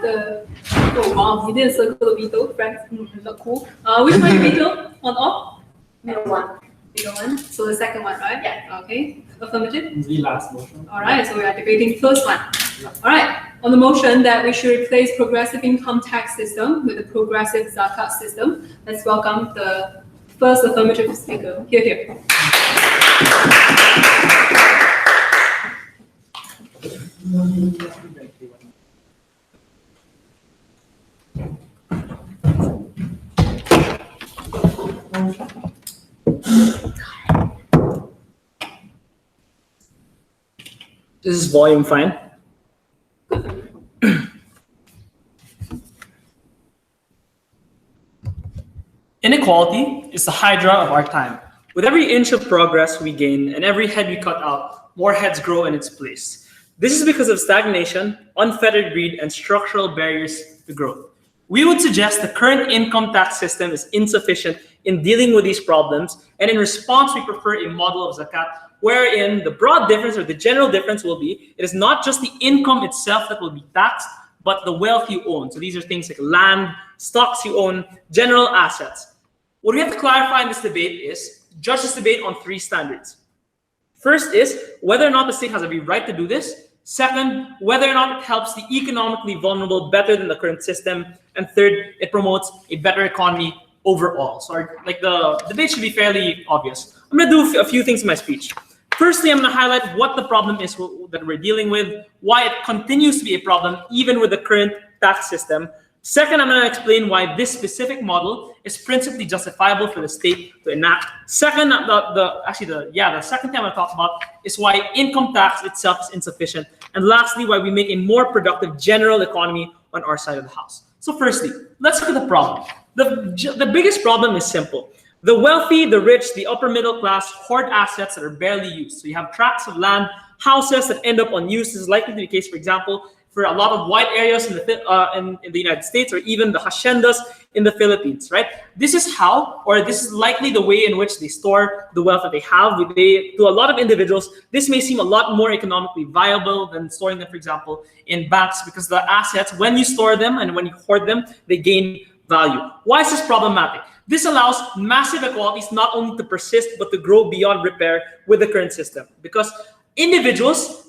the... Oh, wow, you didn't circle the veto, friends. Not cool. Which one you veto? On off? Middle one. Middle one. So the second one, right? Yeah. Okay. Affirmative? The last motion. All right, so we are debating first one. All right, on the motion that we should replace progressive income tax system with a progressive Zakat system, let's welcome the first affirmative speaker. Here, here. This is volume fine. Inequality is the hydra of our time. With every inch of progress we gain and every head we cut out, more heads grow in its place. This is because of stagnation, unfettered greed, and structural barriers to growth. We would suggest the current income tax system is insufficient in dealing with these problems, and in response, we prefer a model of Zakat wherein the broad difference or the general difference will be, it is not just the income itself that will be taxed, but the wealth you own. So these are things like land, stocks you own, general assets. What we have to clarify in this debate is, judge this debate on three standards. First is whether or not the state has every right to do this. Second, whether or not it helps the economically vulnerable better than the current system. And third, it promotes a better economy overall. So the debate should be fairly obvious. I'm going to do a few things in my speech. Firstly, I'm going to highlight what the problem is that we're dealing with, why it continues to be a problem even with the current tax system. Second, I'm going to explain why this specific model is principally justifiable for the state to enact. Second, the second thing I'm going to talk about is why income tax itself is insufficient. And lastly, why we make a more productive general economy on our side of the house. So firstly, let's look at the problem. The biggest problem is simple. The wealthy, the rich, the upper middle class hoard assets that are barely used. So you have tracts of land, houses that end up unused. This is likely to be the case, for example, for a lot of white areas in the United States, or even the haciendas in the Philippines, right? This is how, or this is likely the way in which they store the wealth that they have. To a lot of individuals, this may seem a lot more economically viable than storing them, for example, in banks, because the assets, when you store them and when you hoard them, they gain value. Why is this problematic? This allows massive inequalities not only to persist, but to grow beyond repair with the current system, because individuals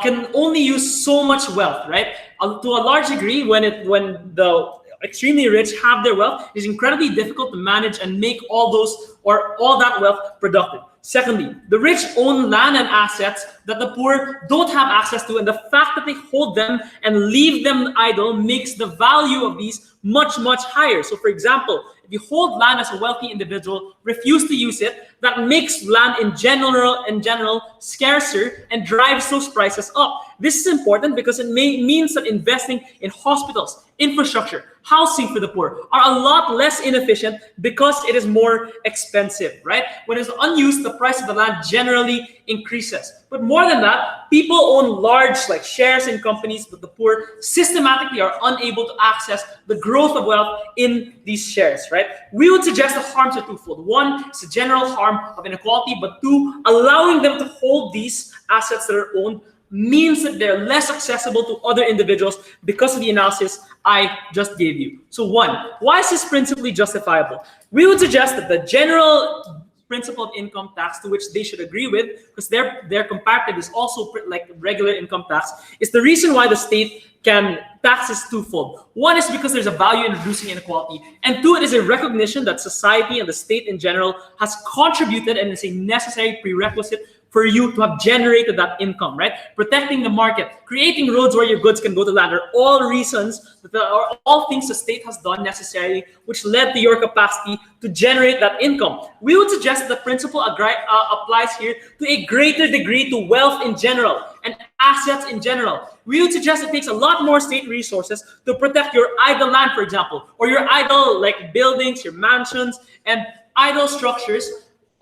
can only use so much wealth, right? To a large degree, when the extremely rich have their wealth, it's incredibly difficult to manage and make all that wealth productive. Secondly, the rich own land and assets that the poor don't have access to, and the fact that they hold them and leave them idle makes the value of these much, much higher. So for example, if you hold land as a wealthy individual, refuse to use it, that makes land in general scarcer and drives those prices up. This is important because it means that investing in hospitals, infrastructure, housing for the poor are a lot less inefficient because it is more expensive, right? When it's unused, the price of the land generally increases. But more than that, people own large shares in companies, but the poor systematically are unable to access the growth of wealth in these shares, right? We would suggest the harms are twofold. One, it's a general harm of inequality, but two, allowing them to hold these assets that are owned means that they're less accessible to other individuals because of the analysis I just gave you. So one, why is this principally justifiable? We would suggest that the general principle of income tax, to which they should agree with, because their comparative is also like regular income tax, is the reason why the state can tax is twofold. One is because there's a value in reducing inequality, and two, it is a recognition that society and the state in general has contributed and is a necessary prerequisite for you to have generated that income, right? Protecting the market, creating roads where your goods can go to land are all reasons, or all things the state has done necessarily, which led to your capacity to generate that income. We would suggest that the principle applies here to a greater degree to wealth in general and assets in general. We would suggest it takes a lot more state resources to protect your idle land, for example, or your idle buildings, your mansions, and idle structures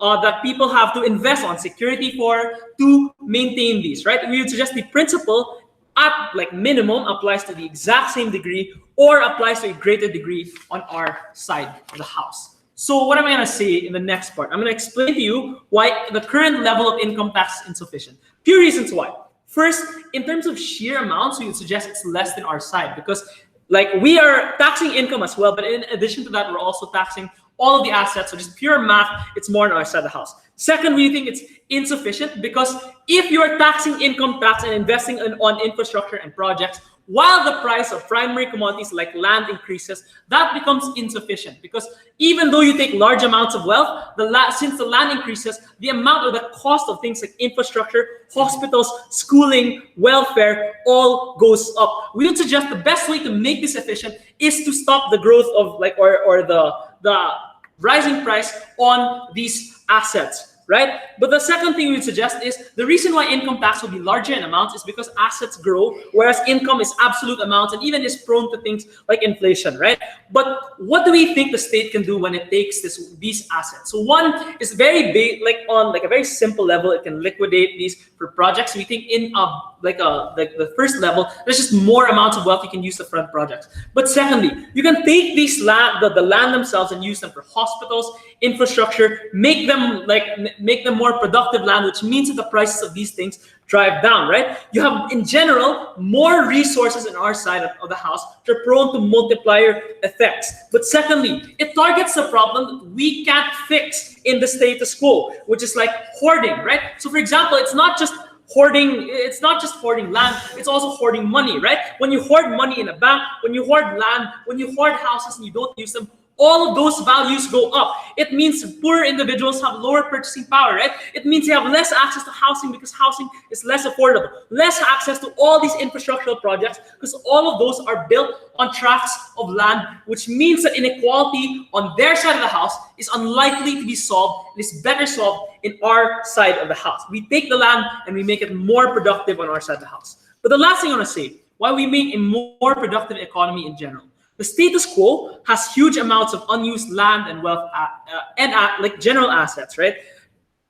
that people have to invest on security for to maintain these, right? We would suggest the principle at minimum applies to the exact same degree or applies to a greater degree on our side of the house. So what am I going to say in the next part? I'm going to explain to you why the current level of income tax is insufficient. Few reasons why. First, in terms of sheer amounts, we would suggest it's less than our side, because like we are taxing income as well, but in addition to that, we're also taxing all of the assets. So just pure math, it's more on our side of the house. Second, we think it's insufficient because if you are taxing income tax and investing on infrastructure and projects, while the price of primary commodities like land increases, that becomes insufficient because even though you take large amounts of wealth, since the land increases, the amount or the cost of things like infrastructure, hospitals, schooling, welfare, all goes up. We would suggest the best way to make this efficient is to stop the growth of or the rising price on these assets, right? But the second thing we would suggest is the reason why income tax will be larger in amounts is because assets grow, whereas income is absolute amounts and even is prone to things like inflation, right? But what do we think the state can do when it takes these assets? So one is very big, on a very simple level, it can liquidate these for projects. We think in the first level, there's just more amounts of wealth you can use to fund projects. But secondly, you can take these the land themselves and use them for hospitals, infrastructure, make them more productive land, which means that the prices of these things drive down, right? You have, in general, more resources in our side of the house that are prone to multiplier effects. But secondly, it targets the problem that we can't fix in the status quo, which is like hoarding, right? So for example, it's not just hoarding land, it's also hoarding money, right? When you hoard money in a bank, when you hoard land, when you hoard houses and you don't use them, all of those values go up. It means poor individuals have lower purchasing power, right? It means they have less access to housing because housing is less affordable, less access to all these infrastructural projects because all of those are built on tracts of land, which means that inequality on their side of the house is unlikely to be solved. It is better solved in our side of the house. We take the land and we make it more productive on our side of the house. But the last thing I want to say, why we make a more productive economy in general. The status quo has huge amounts of unused land and wealth like general assets, right?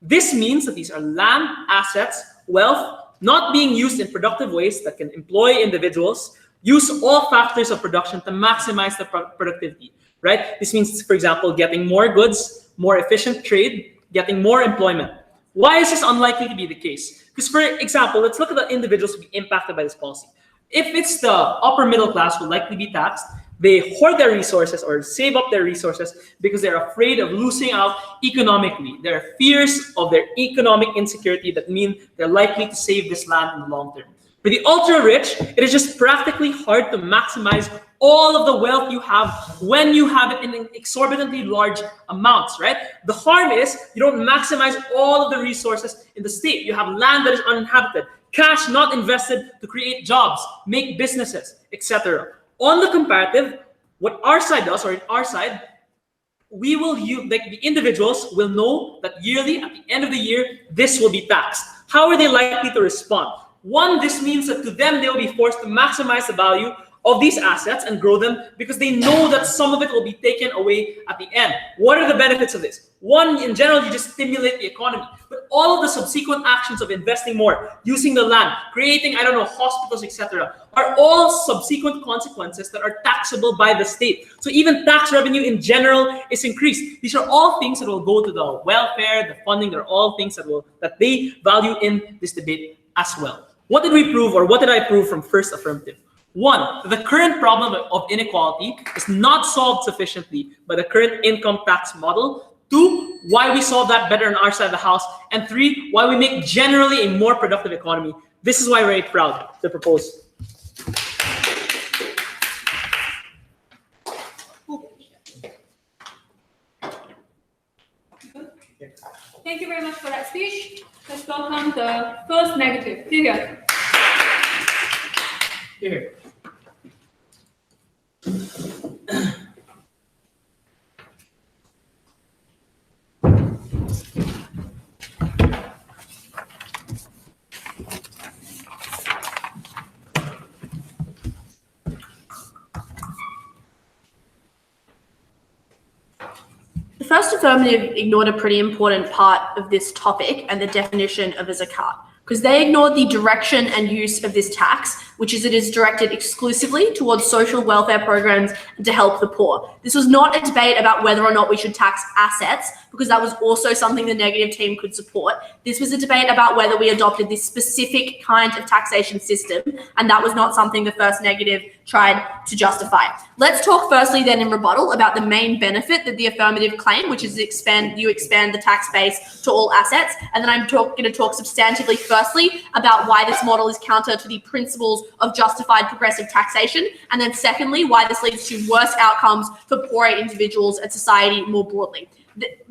This means that these are land assets, wealth, not being used in productive ways that can employ individuals, use all factors of production to maximize the productivity, right? This means, for example, getting more goods, more efficient trade, getting more employment. Why is this unlikely to be the case? Because, for example, let's look at the individuals who be impacted by this policy. If it's the upper middle class who likely be taxed, they hoard their resources or save up their resources because they're afraid of losing out economically. There are fears of their economic insecurity that mean they're likely to save this land in the long term. For the ultra-rich, it is just practically hard to maximize all of the wealth you have when you have it in exorbitantly large amounts, right? The harm is you don't maximize all of the resources in the state. You have land that is uninhabited, cash not invested to create jobs, make businesses, etc. On the comparative, what our side does, or in our side, we will use, the individuals will know that yearly, at the end of the year, this will be taxed. How are they likely to respond? One, this means that to them, they will be forced to maximize the value of these assets and grow them because they know that some of it will be taken away at the end. What are the benefits of this? One, in general, you just stimulate the economy. But all of the subsequent actions of investing more, using the land, creating, hospitals, etc., are all subsequent consequences that are taxable by the state. So even tax revenue in general is increased. These are all things that will go to the welfare, the funding. They're all things that they value in this debate as well. What did we prove, or what did I prove from first affirmative? One, the current problem of inequality is not solved sufficiently by the current income tax model. Two, why we solve that better on our side of the house. And three, why we make generally a more productive economy. This is why we're very proud to propose. Thank you very much for that speech. Let's welcome the first negative. Here. Here. The first affirmative ignored a pretty important part of this topic and the definition of a zakat, because they ignored the direction and use of this tax, which is it is directed exclusively towards social welfare programs and to help the poor. This was not a debate about whether or not we should tax assets, because that was also something the negative team could support. This was a debate about whether we adopted this specific kind of taxation system, and that was not something the first negative tried to justify. Let's talk firstly then in rebuttal about the main benefit that the affirmative claim, which is you expand the tax base to all assets. And then I'm going to talk substantively firstly about why this model is counter to the principles of justified progressive taxation. And then secondly, why this leads to worse outcomes for poorer individuals and society more broadly.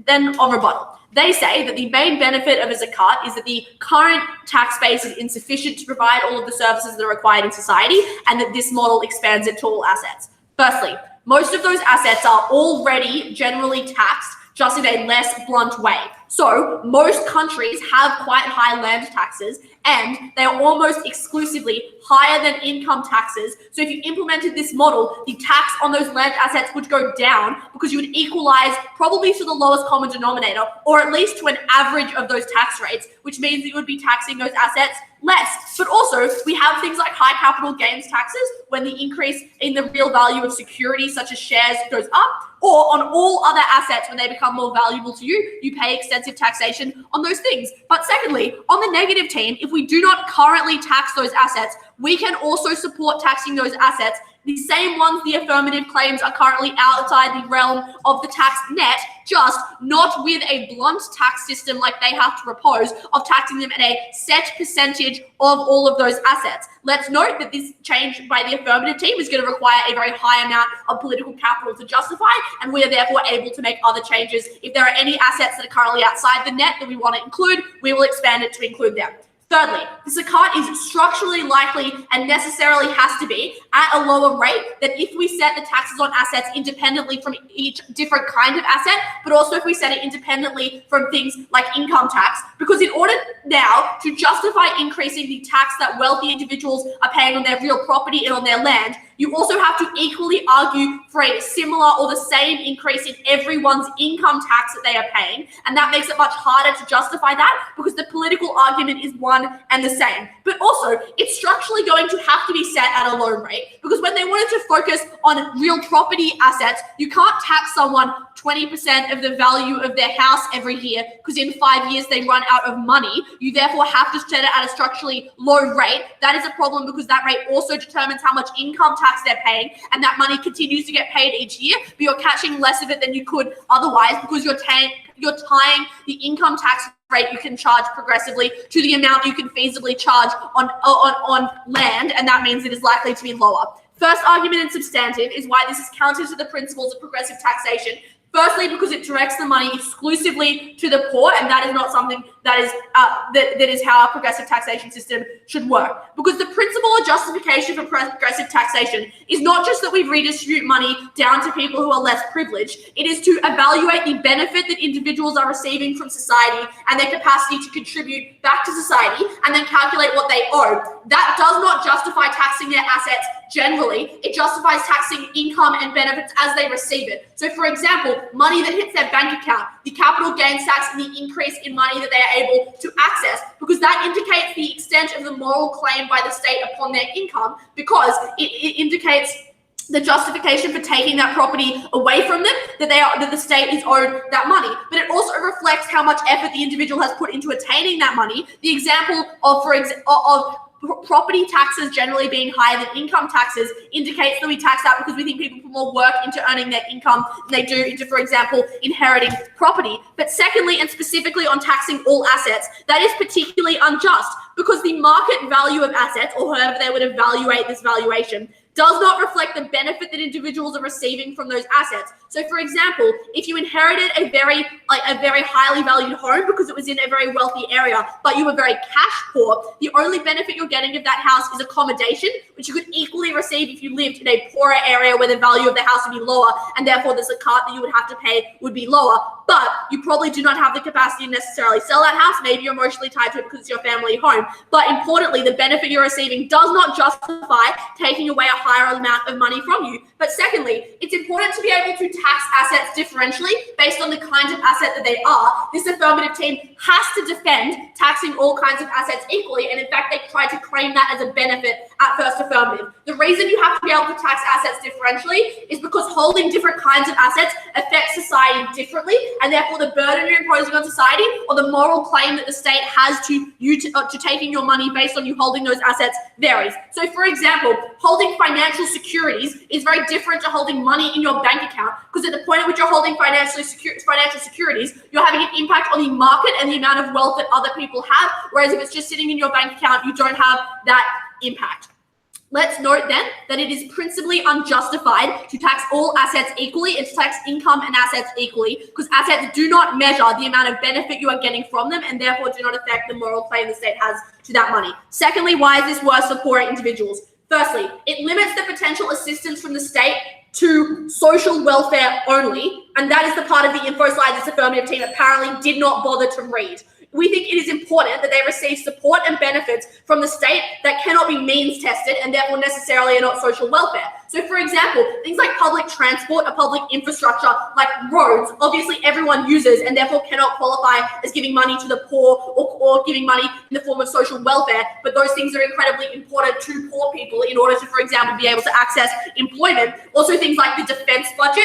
Then on rebuttal, they say that the main benefit of a zakat is that the current tax base is insufficient to provide all of the services that are required in society, and that this model expands it to all assets. Firstly, most of those assets are already generally taxed, just in a less blunt way. So most countries have quite high land taxes, and they are almost exclusively higher than income taxes. So if you implemented this model, the tax on those land assets would go down because you would equalize probably to the lowest common denominator, or at least to an average of those tax rates, which means that you would be taxing those assets less. But also, we have things like high capital gains taxes when the increase in the real value of securities such as shares goes up, or on all other assets when they become more valuable to you, you pay extensive taxation on those things. But secondly, on the negative team, if we do not currently tax those assets, we can also support taxing those assets, the same ones the affirmative claims are currently outside the realm of the tax net, just not with a blunt tax system like they have to propose of taxing them at a set percentage of all of those assets. Let's note that this change by the affirmative team is going to require a very high amount of political capital to justify, and we are therefore able to make other changes. If there are any assets that are currently outside the net that we want to include, we will expand it to include them. Thirdly, the zakat is structurally likely and necessarily has to be at a lower rate than if we set the taxes on assets independently from each different kind of asset, but also if we set it independently from things like income tax. Because in order now to justify increasing the tax that wealthy individuals are paying on their real property and on their land, you also have to equally argue for a similar or the same increase in everyone's income tax that they are paying. And that makes it much harder to justify that because the political argument is one and the same. But also, it's structurally going to have to be set at a low rate, because when they wanted to focus on real property assets, you can't tax someone 20% of the value of their house every year because in 5 years they run out of money. You therefore have to set it at a structurally low rate. That is a problem because that rate also determines how much income tax they're paying, and that money continues to get paid each year, but you're catching less of it than you could otherwise because you're tying the income tax rate you can charge progressively to the amount you can feasibly charge on land, and that means it is likely to be lower. First argument in substantive is why this is counter to the principles of progressive taxation. Firstly, because it directs the money exclusively to the poor, and that is not something that is how our progressive taxation system should work. Because the principle or justification for progressive taxation is not just that we redistribute money down to people who are less privileged. It is to evaluate the benefit that individuals are receiving from society and their capacity to contribute back to society, and then calculate what they owe. That does not justify taxing their assets generally. It justifies taxing income and benefits as they receive it. So, for example, money that hits their bank account, the capital gains tax, and the increase in money that they are able to access, because that indicates the extent of the moral claim by the state upon their income, because it indicates the justification for taking that property away from them, that the state is owed that money. But it also reflects how much effort the individual has put into attaining that money. The example of property taxes generally being higher than income taxes indicates that we tax that because we think people put more work into earning their income than they do into, for example, inheriting property. But secondly, and specifically on taxing all assets, that is particularly unjust because the market value of assets, or however they would evaluate this valuation, does not reflect the benefit that individuals are receiving from those assets. So, for example, if you inherited a very highly valued home because it was in a very wealthy area, but you were very cash poor, the only benefit you're getting of that house is accommodation, which you could equally receive if you lived in a poorer area where the value of the house would be lower, and therefore the zakat that you would have to pay would be lower. But you probably do not have the capacity to necessarily sell that house. Maybe you're emotionally tied to it because it's your family home. But importantly, the benefit you're receiving does not justify taking away a higher amount of money from you. But secondly, it's important to be able to tax assets differentially based on the kinds of asset that they are. This affirmative team has to defend taxing all kinds of assets equally, and in fact, they try to claim that as a benefit at first affirmative. The reason you have to be able to tax assets differentially is because holding different kinds of assets affects society differently, and therefore the burden you're imposing on society, or the moral claim that the state has to you to taking your money based on you holding those assets varies. So for example, holding financial securities is very different to holding money in your bank account, because at the point at which you're holding financial securities, you're having an impact on the market and the amount of wealth that other people have, whereas if it's just sitting in your bank account, you don't have that impact. Let's note then that it is principally unjustified to tax all assets equally and to tax income and assets equally, because assets do not measure the amount of benefit you are getting from them and therefore do not affect the moral claim the state has to that money. Secondly, why is this worse for poorer individuals? Firstly, it limits the potential assistance from the state to social welfare only, and that is the part of the info slide this affirmative team apparently did not bother to read. We think it is important that they receive support and benefits from the state that cannot be means tested and therefore necessarily are not social welfare. So for example, things like public transport or public infrastructure like roads, obviously everyone uses and therefore cannot qualify as giving money to the poor or giving money in the form of social welfare, but those things are incredibly important to poor people in order to, for example, be able to access employment. Also things like the defense budget,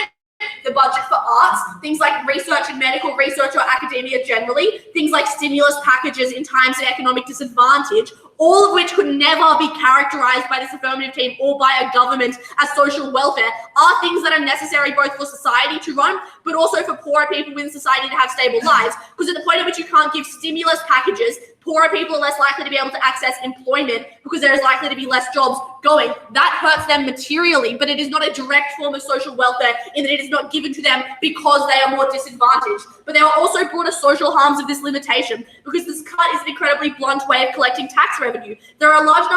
the budget for arts, things like research and medical research or academia generally, things like stimulus packages in times of economic disadvantage, all of which could never be characterized by this affirmative team or by a government as social welfare, are things that are necessary both for society to run, but also for poorer people within society to have stable lives. Because at the point at which you can't give stimulus packages, poorer people are less likely to be able to access employment because there is likely to be less jobs going. That hurts them materially, but it is not a direct form of social welfare in that it is not given to them because they are more disadvantaged. But there are also broader social harms of this limitation, because this cut is an incredibly blunt way of collecting tax revenue. There are a large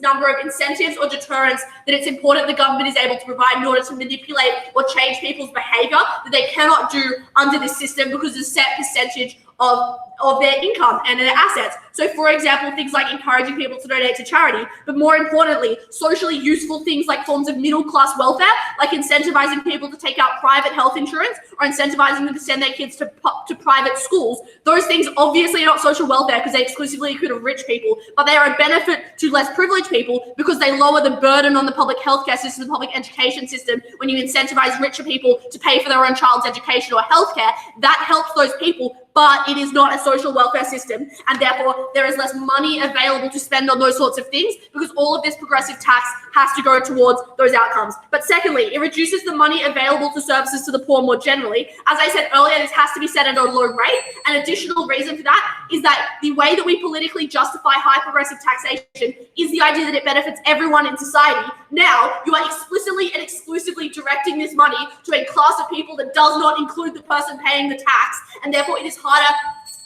number of incentives or deterrents that it's important the government is able to provide in order to manipulate or change people's behavior that they cannot do under this system, because there's a set percentage of their income and their assets. So for example, things like encouraging people to donate to charity, but more importantly, socially useful things like forms of middle class welfare, like incentivizing people to take out private health insurance or incentivizing them to send their kids to private schools. Those things obviously are not social welfare because they exclusively include rich people, but they are a benefit to less privileged people because they lower the burden on the public healthcare system, the public education system. When you incentivize richer people to pay for their own child's education or healthcare, that helps those people, but it is not a social welfare system, and therefore there is less money available to spend on those sorts of things because all of this progressive tax has to go towards those outcomes. But secondly, it reduces the money available to services to the poor more generally. As I said earlier, this has to be set at a low rate. An additional reason for that is that the way that we politically justify high progressive taxation is the idea that it benefits everyone in society. Now, you are explicitly and exclusively directing this money to a class of people that does not include the person paying the tax, and therefore it is harder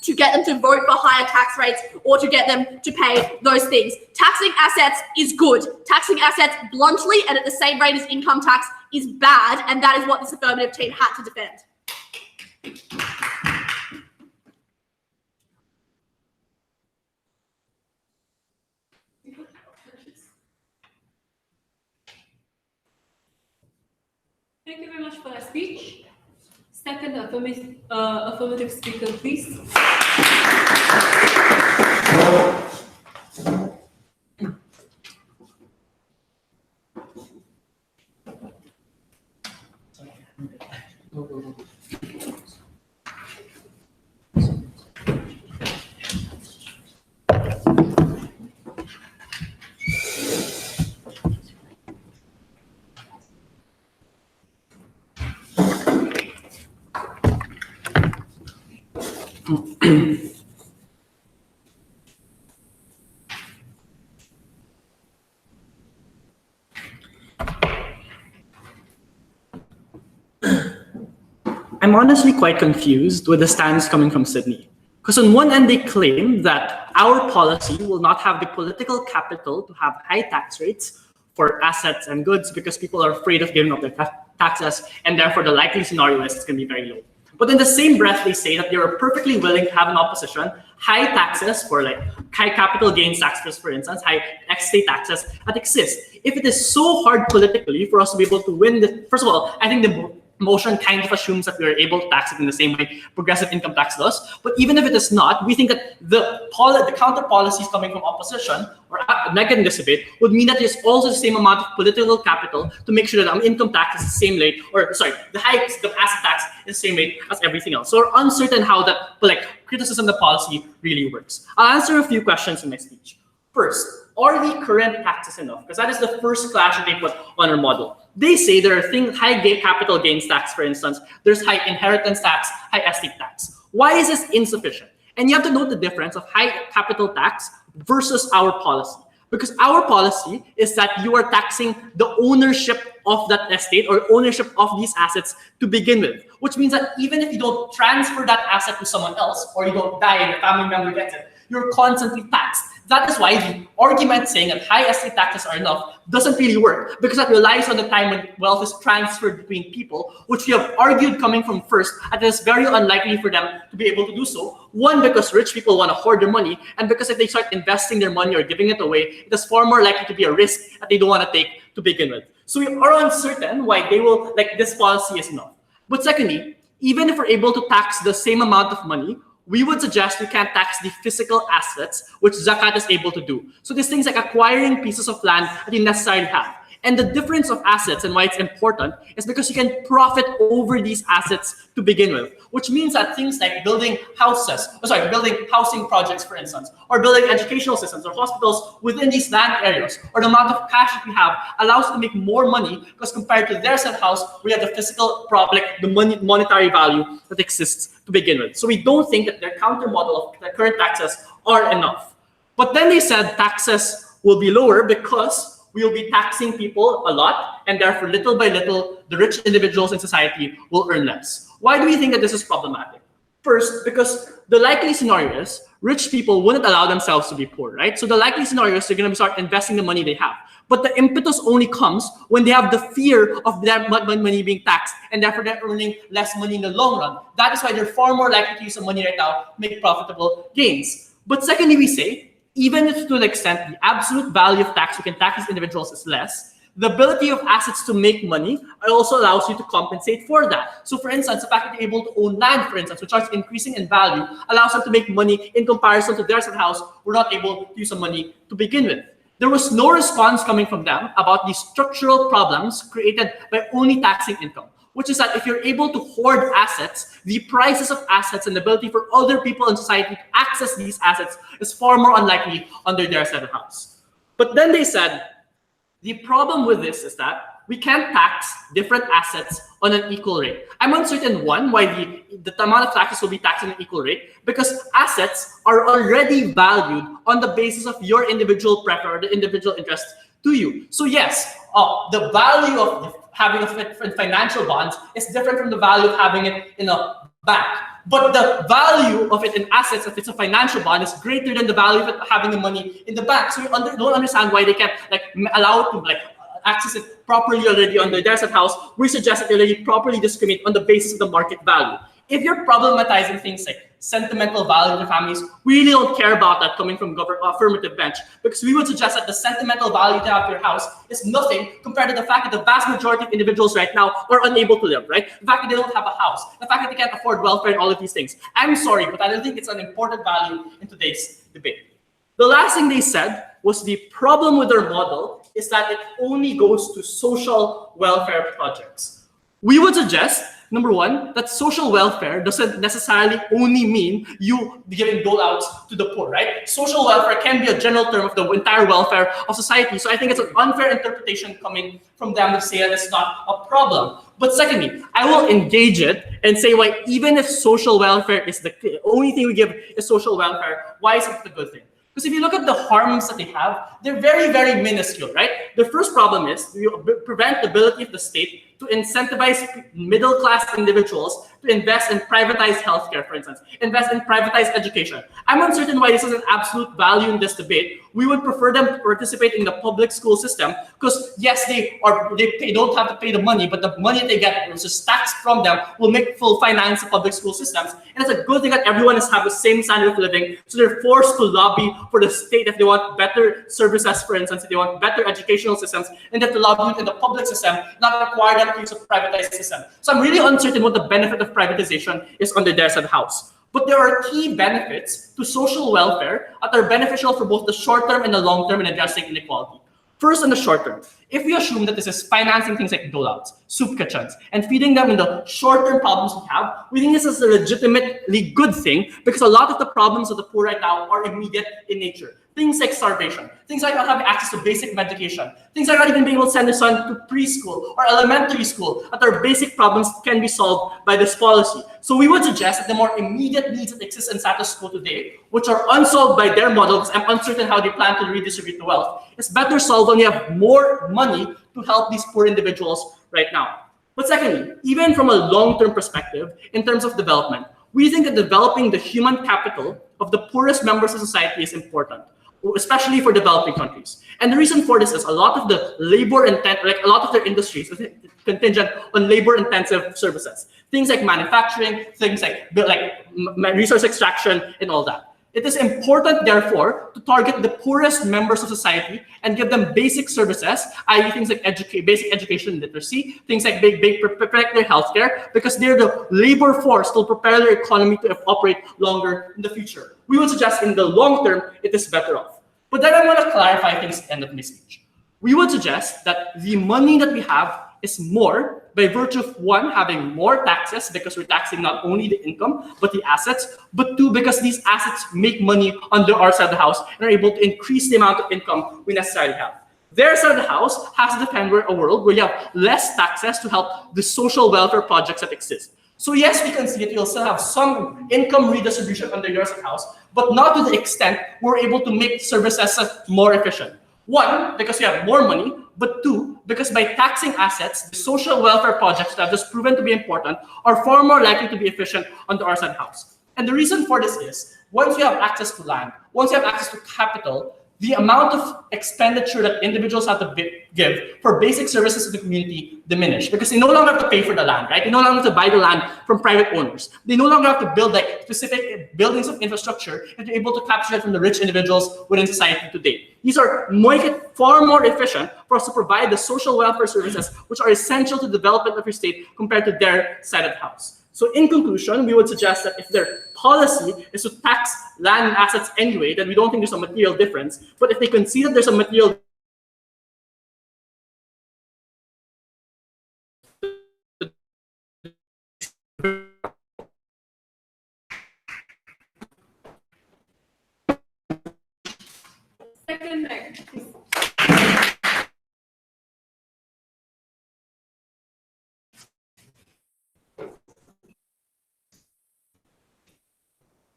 to get them to vote for higher tax rates or to get them to pay those things. Taxing assets is good. Taxing assets bluntly and at the same rate as income tax is bad, and that is what this affirmative team had to defend. Thank you very much for that speech. Second affirmative speaker, please. I'm honestly quite confused with the stance coming from Sydney. Because on one end, they claim that our policy will not have the political capital to have high tax rates for assets and goods because people are afraid of giving up their taxes, and therefore the likely scenario is it's going to be very low. But in the same breath, they say that they are perfectly willing to have an opposition, high taxes for like high capital gains taxes, for instance, high estate taxes that exist. If it is so hard politically for us to be able to win, first of all, I think the motion kind of assumes that we are able to tax it in the same way progressive income tax does. But even if it is not, we think that the counter policies coming from opposition or Meghan in this debate would mean that there's also the same amount of political capital to make sure that income tax is the same rate, or sorry, the asset tax is the same rate as everything else. So we're uncertain how that criticism of the policy really works. I'll answer a few questions in my speech. First, are the current taxes enough? Because that is the first clash that they put on our model. They say there are things, high capital gains tax, for instance. There's high inheritance tax, high estate tax. Why is this insufficient? And you have to note the difference of high capital tax versus our policy. Because our policy is that you are taxing the ownership of that estate or ownership of these assets to begin with. Which means that even if you don't transfer that asset to someone else, or you don't die and a family member gets it, you're constantly taxed. That is why the argument saying that high estate taxes are enough doesn't really work, because that relies on the time when wealth is transferred between people, which we have argued coming from first, that it is very unlikely for them to be able to do so. One, because rich people want to hoard their money, and because if they start investing their money or giving it away, it is far more likely to be a risk that they don't want to take to begin with. So we are uncertain why they will, this policy is enough. But secondly, even if we're able to tax the same amount of money, we would suggest we can't tax the physical assets, which Zakat is able to do. So these things like acquiring pieces of land that you necessarily have. And the difference of assets and why it's important is because you can profit over these assets to begin with, which means that things like building housing projects, for instance, or building educational systems or hospitals within these land areas, or the amount of cash that we have allows us to make more money, because compared to their said house, we have the physical monetary value that exists to begin with. So we don't think that their counter model of the current taxes are enough. But then they said taxes will be lower because we will be taxing people a lot, and therefore little by little, the rich individuals in society will earn less. Why do we think that this is problematic? First, because the likely scenario is rich people wouldn't allow themselves to be poor, right? So the likely scenario is they're going to start investing the money they have. But the impetus only comes when they have the fear of their money being taxed, and therefore they're earning less money in the long run. That is why they're far more likely to use the money right now to make profitable gains. But secondly, we say, even if to an extent the absolute value of tax we can tax these individuals is less, the ability of assets to make money also allows you to compensate for that. So for instance, the fact that you're able to own land, for instance, which starts increasing in value, allows them to make money in comparison to their house, we're not able to use some money to begin with. There was no response coming from them about the structural problems created by only taxing income, which is that if you're able to hoard assets, the prices of assets and the ability for other people in society to access these assets is far more unlikely under their set of house. But then they said, the problem with this is that we can't tax different assets on an equal rate. I'm uncertain, one, why the amount of taxes will be taxed on an equal rate, because assets are already valued on the basis of your individual preference or the individual interest to you. So yes, the value of having a financial bonds is different from the value of having it in a bank. But the value of it in assets, if it's a financial bond, is greater than the value of it having the money in the bank. So you don't understand why they can't allow it to access it properly already under their set house. We suggest that they already properly discriminate on the basis of the market value. If you're problematizing things like sentimental value to families, we really don't care about that coming from affirmative bench, because we would suggest that the sentimental value to have your house is nothing compared to the fact that the vast majority of individuals right now are unable to live, right? The fact that they don't have a house, the fact that they can't afford welfare and all of these things. I'm sorry, but I don't think it's an important value in today's debate. The last thing they said was the problem with their model is that it only goes to social welfare projects. We would suggest, number one, that social welfare doesn't necessarily only mean you giving dole-outs to the poor, right? Social welfare can be a general term of the entire welfare of society. So I think it's an unfair interpretation coming from them to say that it's not a problem. But secondly, I will engage it and say why even if social welfare is the only thing we give is social welfare, why is it a good thing? Because if you look at the harms that they have, they're very, very minuscule, right? The first problem is you prevent the ability of the state to incentivize middle-class individuals to invest in privatized healthcare, for instance, invest in privatized education. I'm uncertain why this is an absolute value in this debate. We would prefer them to participate in the public school system because yes, they don't have to pay the money, but the money they get, which is taxed from them, will make full finance the public school systems. And it's a good thing that everyone has the same standard of living, so they're forced to lobby for the state if they want better services, for instance, if they want better educational systems, and they have to lobby in the public system, not require them to use a privatized system. So I'm really uncertain what the benefit of privatization is under their side of the house. But there are key benefits to social welfare that are beneficial for both the short term and the long term in addressing inequality. First, in the short term, if we assume that this is financing things like dole-outs, soup kitchens, and feeding them in the short-term problems we have, we think this is a legitimately good thing because a lot of the problems of the poor right now are immediate in nature. Things like starvation, things like not having access to basic medication, things like not even being able to send their son to preschool or elementary school, that our basic problems can be solved by this policy. So we would suggest that the more immediate needs that exist in status quo today, which are unsolved by their model, because I'm uncertain how they plan to redistribute the wealth, is better solved when you have more money to help these poor individuals right now. But secondly, even from a long-term perspective, in terms of development, we think that developing the human capital of the poorest members of society is important, especially for developing countries. And the reason for this is a lot of the a lot of their industries is contingent on labor-intensive services. Things like manufacturing, things like resource extraction, and all that. It is important, therefore, to target the poorest members of society and give them basic services, i.e. things like basic education and literacy, things like protect their healthcare, because they're the labor force to prepare their economy to operate longer in the future. We would suggest in the long term, it is better off. But then I want to clarify things at the end of my speech. We would suggest that the money that we have is more by virtue of one, having more taxes because we're taxing not only the income, but the assets, but two, because these assets make money under our side of the house and are able to increase the amount of income we necessarily have. Their side of the house has to defend a world where you have less taxes to help the social welfare projects that exist. So yes, we can see that you'll still have some income redistribution under your side of the house, but not to the extent we're able to make services more efficient. One, because you have more money, but two, because by taxing assets, the social welfare projects that have just proven to be important are far more likely to be efficient under our side of the house. And the reason for this is, once you have access to land, once you have access to capital, the amount of expenditure that individuals have to give for basic services to the community diminish, because they no longer have to pay for the land, right? They no longer have to buy the land from private owners. They no longer have to build specific buildings of infrastructure and they're able to capture it from the rich individuals within society today. These are far more efficient for us to provide the social welfare services which are essential to the development of your state compared to their side of the house. So in conclusion, we would suggest that if their policy is to tax land and assets anyway, then we don't think there's a material difference. But if they concede that there's a material Second next.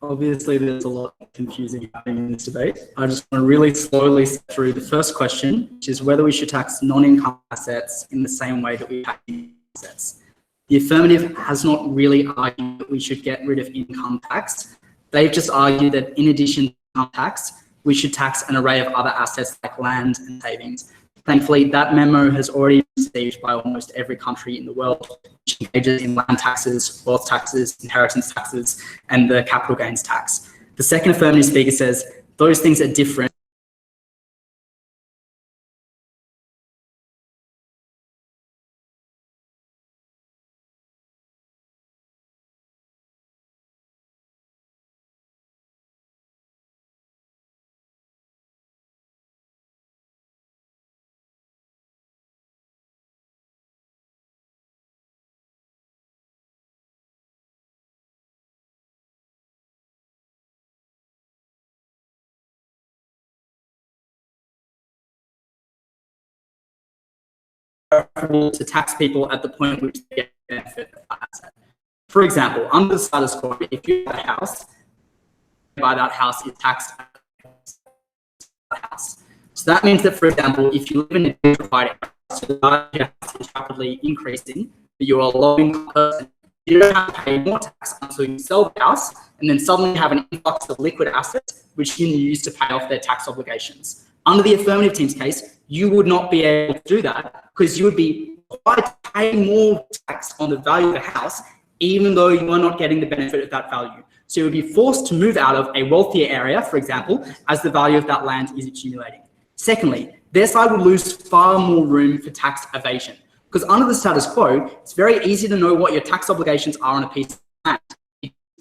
Obviously, there's a lot confusing happening in this debate. I just want to really slowly step through the first question, which is whether we should tax non-income assets in the same way that we tax assets. The affirmative has not really argued that we should get rid of income tax. They've just argued that in addition to income tax, we should tax an array of other assets like land and savings. Thankfully, that memo has already been received by almost every country in the world, which engages in land taxes, wealth taxes, inheritance taxes, and the capital gains tax. The second affirmative speaker says those things are different. To tax people at the point at which they get benefit of that asset. For example, under the status quo, if you have a house, by that house is taxed at the house. So that means that, for example, if you live in a gentrified area, so the house is rapidly increasing, but you're a low-income person, You don't have to pay more tax until you sell the house, and then suddenly you have an influx of liquid assets which you can use to pay off their tax obligations. Under the affirmative team's case, you would not be able to do that because you would be required to pay more tax on the value of the house, even though you are not getting the benefit of that value. So you would be forced to move out of a wealthier area, for example, as the value of that land is accumulating. Secondly, their side would lose far more room for tax evasion, because under the status quo, it's very easy to know what your tax obligations are on a piece of land.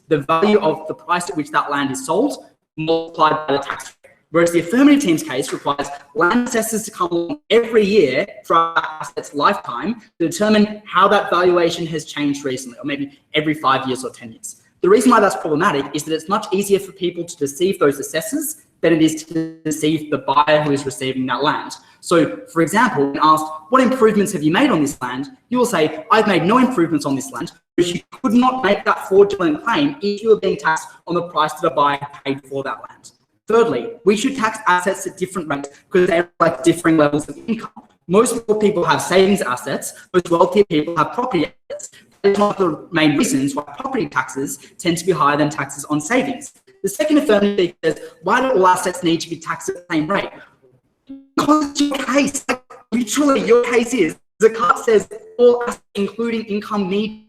The value of the price at which that land is sold multiplied by the tax rate. Whereas the affirmative team's case requires land assessors to come along every year throughout that asset's lifetime to determine how that valuation has changed recently, or maybe every 5 years or 10 years. The reason why that's problematic is that it's much easier for people to deceive those assessors than it is to deceive the buyer who is receiving that land. So, for example, when asked, what improvements have you made on this land? You will say, I've made no improvements on this land, but you could not make that fraudulent claim if you were being taxed on the price that a buyer paid for that land. Thirdly, we should tax assets at different rates because they reflect differing levels of income. Most poor people have savings assets, most wealthier people have property assets. That is one of the main reasons why property taxes tend to be higher than taxes on savings. The second affirmative says, why do all assets need to be taxed at the same rate? Because it's your case, like, literally your case is, Zakat says all assets, including income, need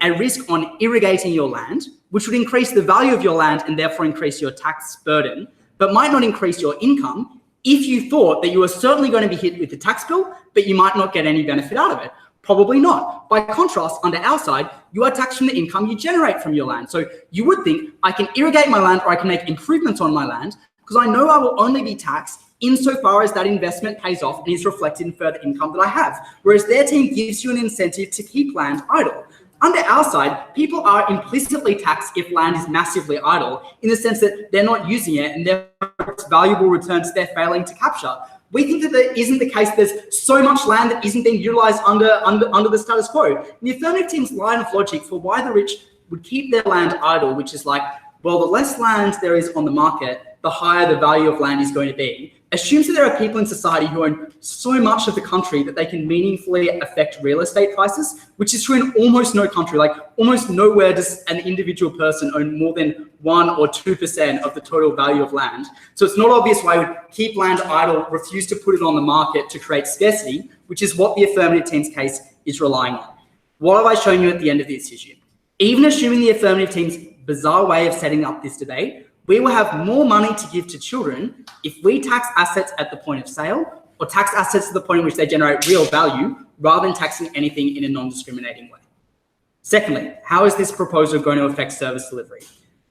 a risk on irrigating your land, which would increase the value of your land and therefore increase your tax burden, but might not increase your income if you thought that you were certainly going to be hit with the tax bill, but you might not get any benefit out of it. Probably not. By contrast, under our side, you are taxed from the income you generate from your land. So you would think, I can irrigate my land or I can make improvements on my land because I know I will only be taxed insofar as that investment pays off and is reflected in further income that I have. Whereas their team gives you an incentive to keep land idle. Under our side, people are implicitly taxed if land is massively idle, in the sense that they're not using it and therefore it's valuable returns they're failing to capture. We think that that isn't the case. There's so much land that isn't being utilized under the status quo. And the affirmative team's line of logic for why the rich would keep their land idle, which is like, well, the less land there is on the market, the higher the value of land is going to be, assumes that there are people in society who own so much of the country that they can meaningfully affect real estate prices, which is true in almost no country. Like almost nowhere does an individual person own more than 1 or 2% of the total value of land. So it's not obvious why we would keep land idle, refuse to put it on the market to create scarcity, which is what the affirmative team's case is relying on. What have I shown you at the end of this issue? Even assuming the affirmative team's bizarre way of setting up this debate, we will have more money to give to children if we tax assets at the point of sale or tax assets to the point in which they generate real value rather than taxing anything in a non-discriminating way. Secondly, how is this proposal going to affect service delivery?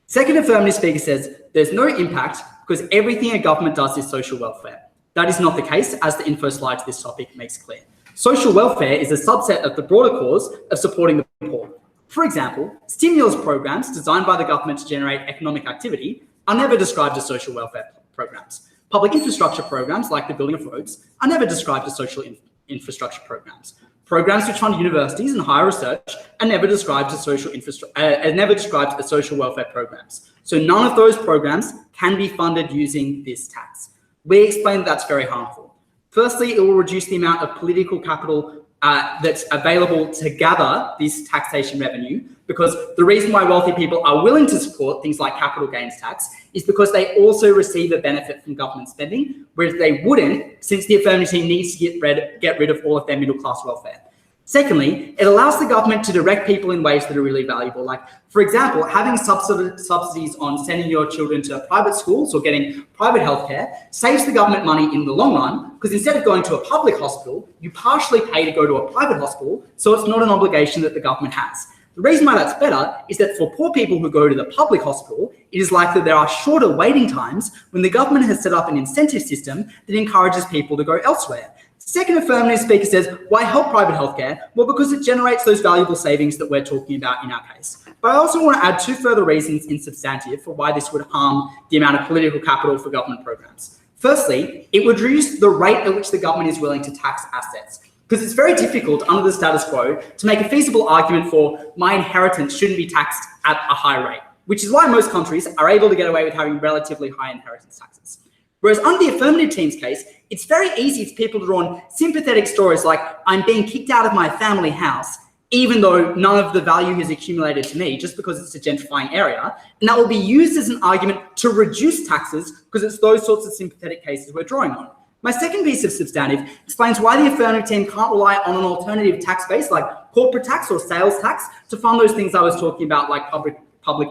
Second affirmative speaker says there's no impact because everything a government does is social welfare. That is not the case, as the info slide to this topic makes clear. Social welfare is a subset of the broader cause of supporting the poor. For example, stimulus programs designed by the government to generate economic activity are never described as social welfare programs. Public infrastructure programs, like the building of roads, are never described as social infrastructure programs. Programs which fund universities and higher research are never described as social welfare programs. So none of those programs can be funded using this tax. We explain that that's very harmful. Firstly, it will reduce the amount of political capital that's available to gather this taxation revenue, because the reason why wealthy people are willing to support things like capital gains tax is because they also receive a benefit from government spending, whereas they wouldn't, since the affirmative team needs to get rid of all of their middle class welfare. Secondly, it allows the government to direct people in ways that are really valuable. Like, for example, having subsidies on sending your children to private schools or getting private healthcare saves the government money in the long run, because instead of going to a public hospital, you partially pay to go to a private hospital, so it's not an obligation that the government has. The reason why that's better is that for poor people who go to the public hospital, it is likely there are shorter waiting times when the government has set up an incentive system that encourages people to go elsewhere. Second affirmative speaker says, why help private healthcare? Well, because it generates those valuable savings that we're talking about in our case. But I also want to add two further reasons in substantive for why this would harm the amount of political capital for government programs. Firstly, it would reduce the rate at which the government is willing to tax assets, because it's very difficult under the status quo to make a feasible argument for my inheritance shouldn't be taxed at a high rate, which is why most countries are able to get away with having relatively high inheritance taxes. Whereas under the affirmative team's case, it's very easy for people to draw on sympathetic stories like, I'm being kicked out of my family house, even though none of the value has accumulated to me, just because it's a gentrifying area. And that will be used as an argument to reduce taxes, because it's those sorts of sympathetic cases we're drawing on. My second piece of substantive explains why the affirmative team can't rely on an alternative tax base like corporate tax or sales tax to fund those things I was talking about, like public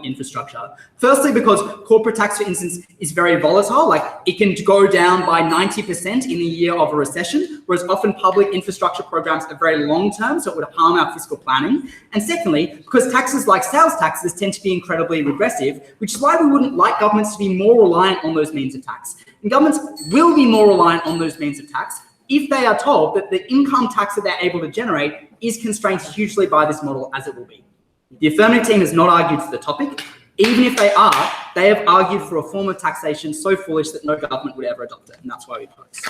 infrastructure. Firstly, because corporate tax, for instance, is very volatile. Like, it can go down by 90% in the year of a recession, whereas often public infrastructure programs are very long term, so it would harm our fiscal planning. And secondly, because taxes like sales taxes tend to be incredibly regressive, which is why we wouldn't like governments to be more reliant on those means of tax. And governments will be more reliant on those means of tax if they are told that the income tax that they're able to generate is constrained hugely by this model, as it will be. The affirmative team has not argued for the topic. Even if they are, they have argued for a form of taxation so foolish that no government would ever adopt it, and that's why we oppose.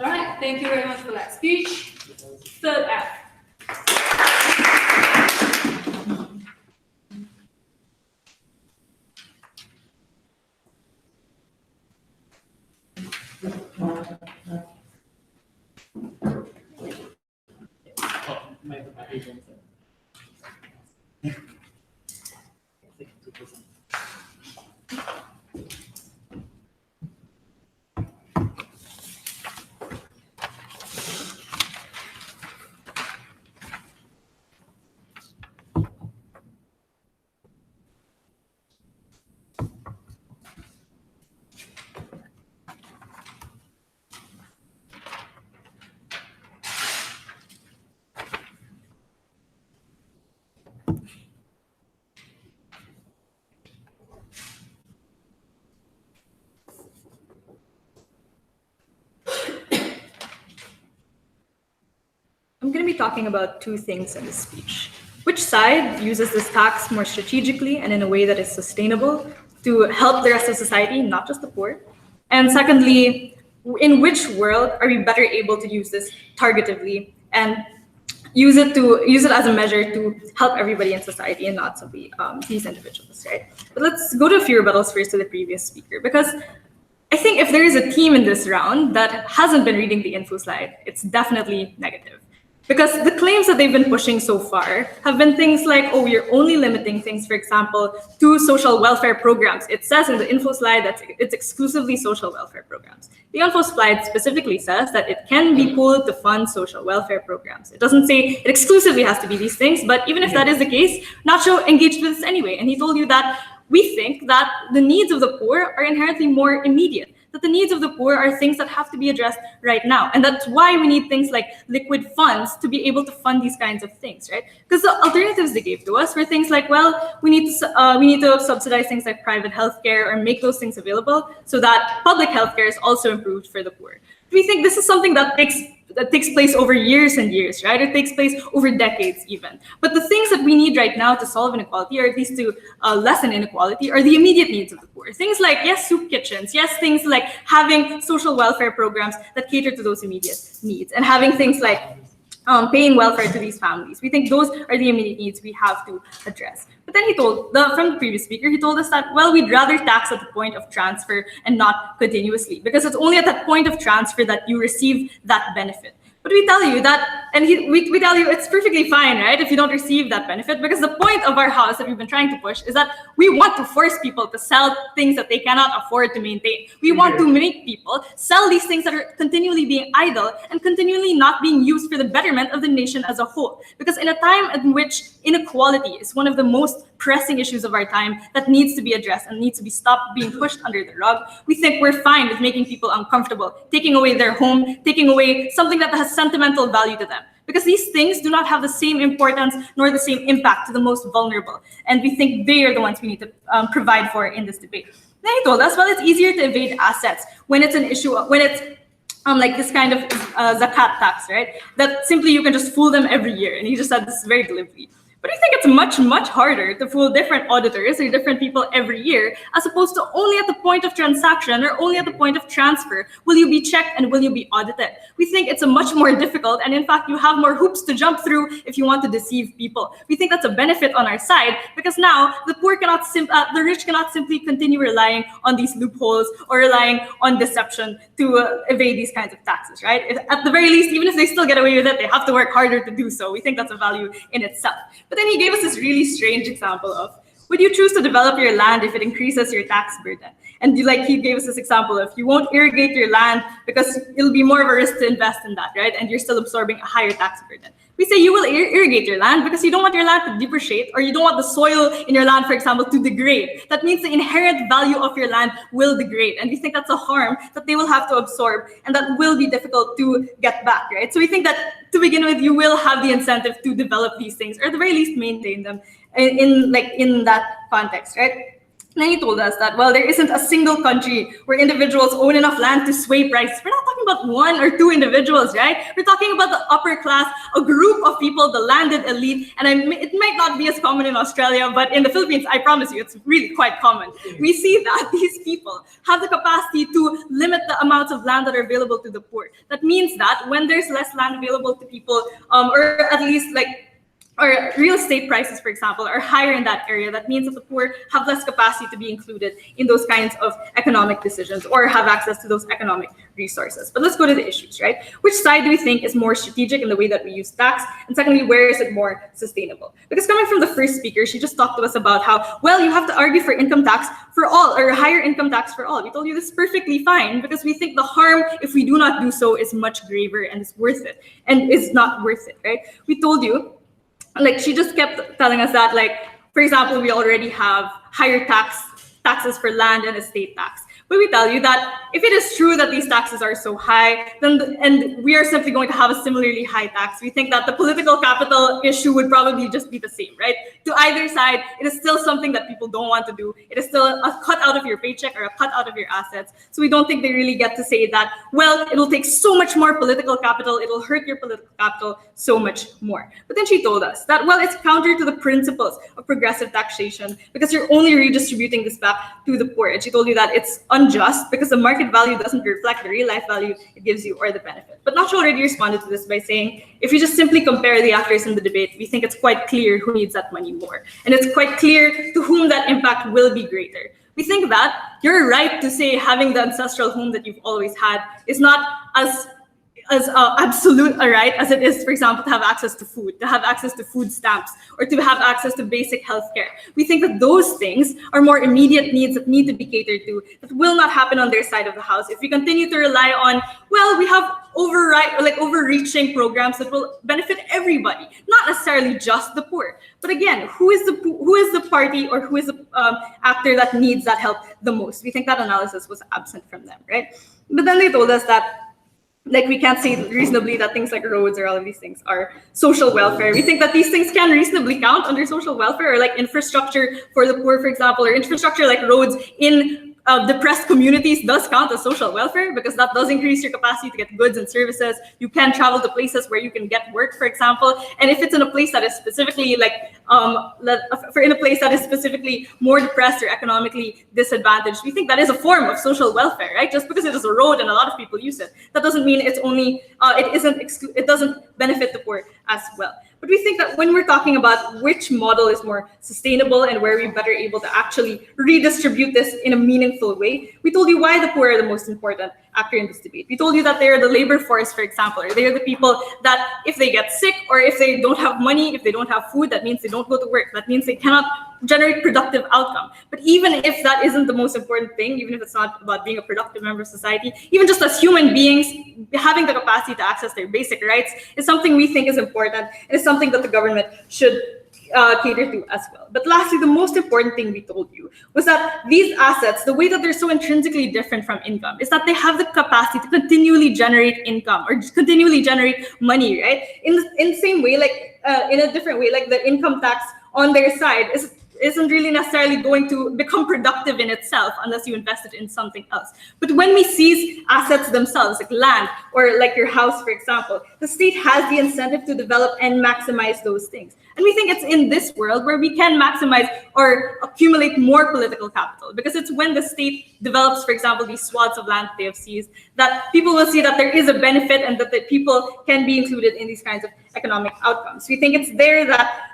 All right, thank you very much for that speech. Third F. I'm going to be talking about two things in this speech. Which side uses this tax more strategically and in a way that is sustainable to help the rest of society, not just the poor? And secondly, in which world are we better able to use this targetively and use it as a measure to help everybody in society and not simply these individuals, right? But let's go to a few rebuttals first to the previous speaker, because I think if there is a theme in this round that hasn't been reading the info slide, it's definitely negative. Because the claims that they've been pushing so far have been things like, oh, you're only limiting things, for example, to social welfare programs. It says in the info slide that it's exclusively social welfare programs. The info slide specifically says that it can be pooled to fund social welfare programs. It doesn't say it exclusively has to be these things, but even if that is the case, Ignacio engaged with this anyway. And he told you that we think that the needs of the poor are inherently more immediate, that the needs of the poor are things that have to be addressed right now. And that's why we need things like liquid funds to be able to fund these kinds of things, right? Because the alternatives they gave to us were things like, well, we need to subsidize things like private healthcare or make those things available so that public healthcare is also improved for the poor. We think this is something that takes place over years and years, right? It takes place over decades even. But the things that we need right now to solve inequality, or at least to lessen inequality, are the immediate needs of the poor. Things like, yes, soup kitchens, yes, things like having social welfare programs that cater to those immediate needs, and having things like paying welfare to these families. We think those are the immediate needs we have to address. But then from the previous speaker, he told us that, well, we'd rather tax at the point of transfer and not continuously, because it's only at that point of transfer that you receive that benefit. But we tell you that, and we tell you it's perfectly fine, right, if you don't receive that benefit, because the point of our house that we've been trying to push is that we want to force people to sell things that they cannot afford to maintain. We want to make people sell these things that are continually being idle and continually not being used for the betterment of the nation as a whole. Because in a time in which inequality is one of the most pressing issues of our time that needs to be addressed and needs to be stopped being pushed under the rug, we think we're fine with making people uncomfortable, taking away their home, taking away something that has sentimental value to them. Because these things do not have the same importance nor the same impact to the most vulnerable. And we think they are the ones we need to provide for in this debate. Then he told us, well, it's easier to evade assets when it's an issue, when it's like this kind of Zakat tax, right? That simply you can just fool them every year. And he just said this very deliberately. But I think it's much, much harder to fool different auditors or different people every year, as opposed to only at the point of transaction or only at the point of transfer will you be checked and will you be audited. We think it's a much more difficult, and in fact, you have more hoops to jump through if you want to deceive people. We think that's a benefit on our side, because now the poor cannot, the rich cannot simply continue relying on these loopholes or relying on deception to evade these kinds of taxes, right? At the very least, even if they still get away with it, they have to work harder to do so. We think that's a value in itself. But then he gave us this really strange example of, would you choose to develop your land if it increases your tax burden? And he gave us this example of, you won't irrigate your land because it'll be more of a risk to invest in that, right? And you're still absorbing a higher tax burden. We say you will irrigate your land because you don't want your land to depreciate, or you don't want the soil in your land, for example, to degrade. That means the inherent value of your land will degrade. And we think that's a harm that they will have to absorb and that will be difficult to get back, right? So we think that to begin with, you will have the incentive to develop these things, or at the very least maintain them in that context, right? And then he told us that, well, there isn't a single country where individuals own enough land to sway prices. We're not talking about one or two individuals, right? We're talking about the upper class, a group of people, the landed elite. And it might not be as common in Australia, but in the Philippines, I promise you, it's really quite common. We see that these people have the capacity to limit the amounts of land that are available to the poor. That means that when there's less land available to people, or at least or real estate prices, for example, are higher in that area, that means that the poor have less capacity to be included in those kinds of economic decisions or have access to those economic resources. But let's go to the issues, right? Which side do we think is more strategic in the way that we use tax? And secondly, where is it more sustainable? Because coming from the first speaker, she just talked to us about how, well, you have to argue for income tax for all, or higher income tax for all. We told you this is perfectly fine, because we think the harm, if we do not do so, is much graver and is worth it, and is not worth it, right? We told you, she just kept telling us that, for example, we already have higher taxes for land and estate tax. But we tell you that if it is true that these taxes are so high, then and we are simply going to have a similarly high tax, we think that the political capital issue would probably just be the same, right? To either side, it is still something that people don't want to do. It is still a cut out of your paycheck or a cut out of your assets. So we don't think they really get to say that, well, it will take so much more political capital, it will hurt your political capital so much more. But then she told us that, well, it's counter to the principles of progressive taxation because you're only redistributing this back to the poor. And she told you that it's unjust because the market value doesn't reflect the real life value it gives you or the benefit. But Nacho already responded to this by saying, if you just simply compare the actors in the debate, we think it's quite clear who needs that money more. And it's quite clear to whom that impact will be greater. We think that you're right to say having the ancestral home that you've always had is not as absolute a right as it is, for example, to have access to food, to have access to food stamps, or to have access to basic healthcare. We think that those things are more immediate needs that need to be catered to, that will not happen on their side of the house. If we continue to rely on, well, we have overreaching programs that will benefit everybody, not necessarily just the poor. But again, who is the party or who is the actor that needs that help the most? We think that analysis was absent from them, right? But then they told us that we can't say reasonably that things like roads or all of these things are social welfare. We think that these things can reasonably count under social welfare, or like infrastructure for the poor, for example, or infrastructure like roads in depressed communities does count as social welfare, because that does increase your capacity to get goods and services. You can travel to places where you can get work, for example. And if it's in a place that is specifically more depressed or economically disadvantaged, we think that is a form of social welfare, right? Just because it is a road and a lot of people use it, that doesn't mean it's only it doesn't benefit the poor as well. But we think that when we're talking about which model is more sustainable and where we're better able to actually redistribute this in a meaningful way, we told you why the poor are the most important actor in this debate. We told you that they're the labor force, for example, or they're the people that if they get sick or if they don't have money, if they don't have food, that means they don't go to work. That means they cannot generate productive outcome. But even if that isn't the most important thing, even if it's not about being a productive member of society, even just as human beings, having the capacity to access their basic rights is something we think is important, and it's something that the government should cater to as well. But lastly, the most important thing we told you was that these assets, the way that they're so intrinsically different from income, is that they have the capacity to continually generate income or continually generate money, right? In the same way, in a different way, like the income tax on their side isn't really necessarily going to become productive in itself unless you invest it in something else. But when we seize assets themselves, like land or like your house, for example, the state has the incentive to develop and maximize those things. And we think it's in this world where we can maximize or accumulate more political capital, because it's when the state develops, for example, these swaths of land they have seized, that people will see that there is a benefit and that the people can be included in these kinds of economic outcomes. We think it's there that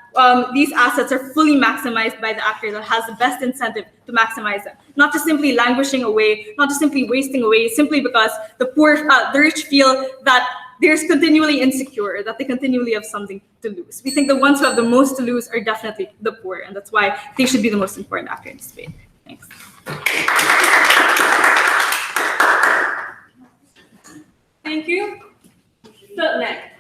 these assets are fully maximized by the actor that has the best incentive to maximize them, not just simply languishing away, not just simply wasting away, simply because the poor, the rich feel that they're continually insecure, that they continually have something to lose. We think the ones who have the most to lose are definitely the poor, and that's why they should be the most important actor in this debate. Thanks. Thank you. So next.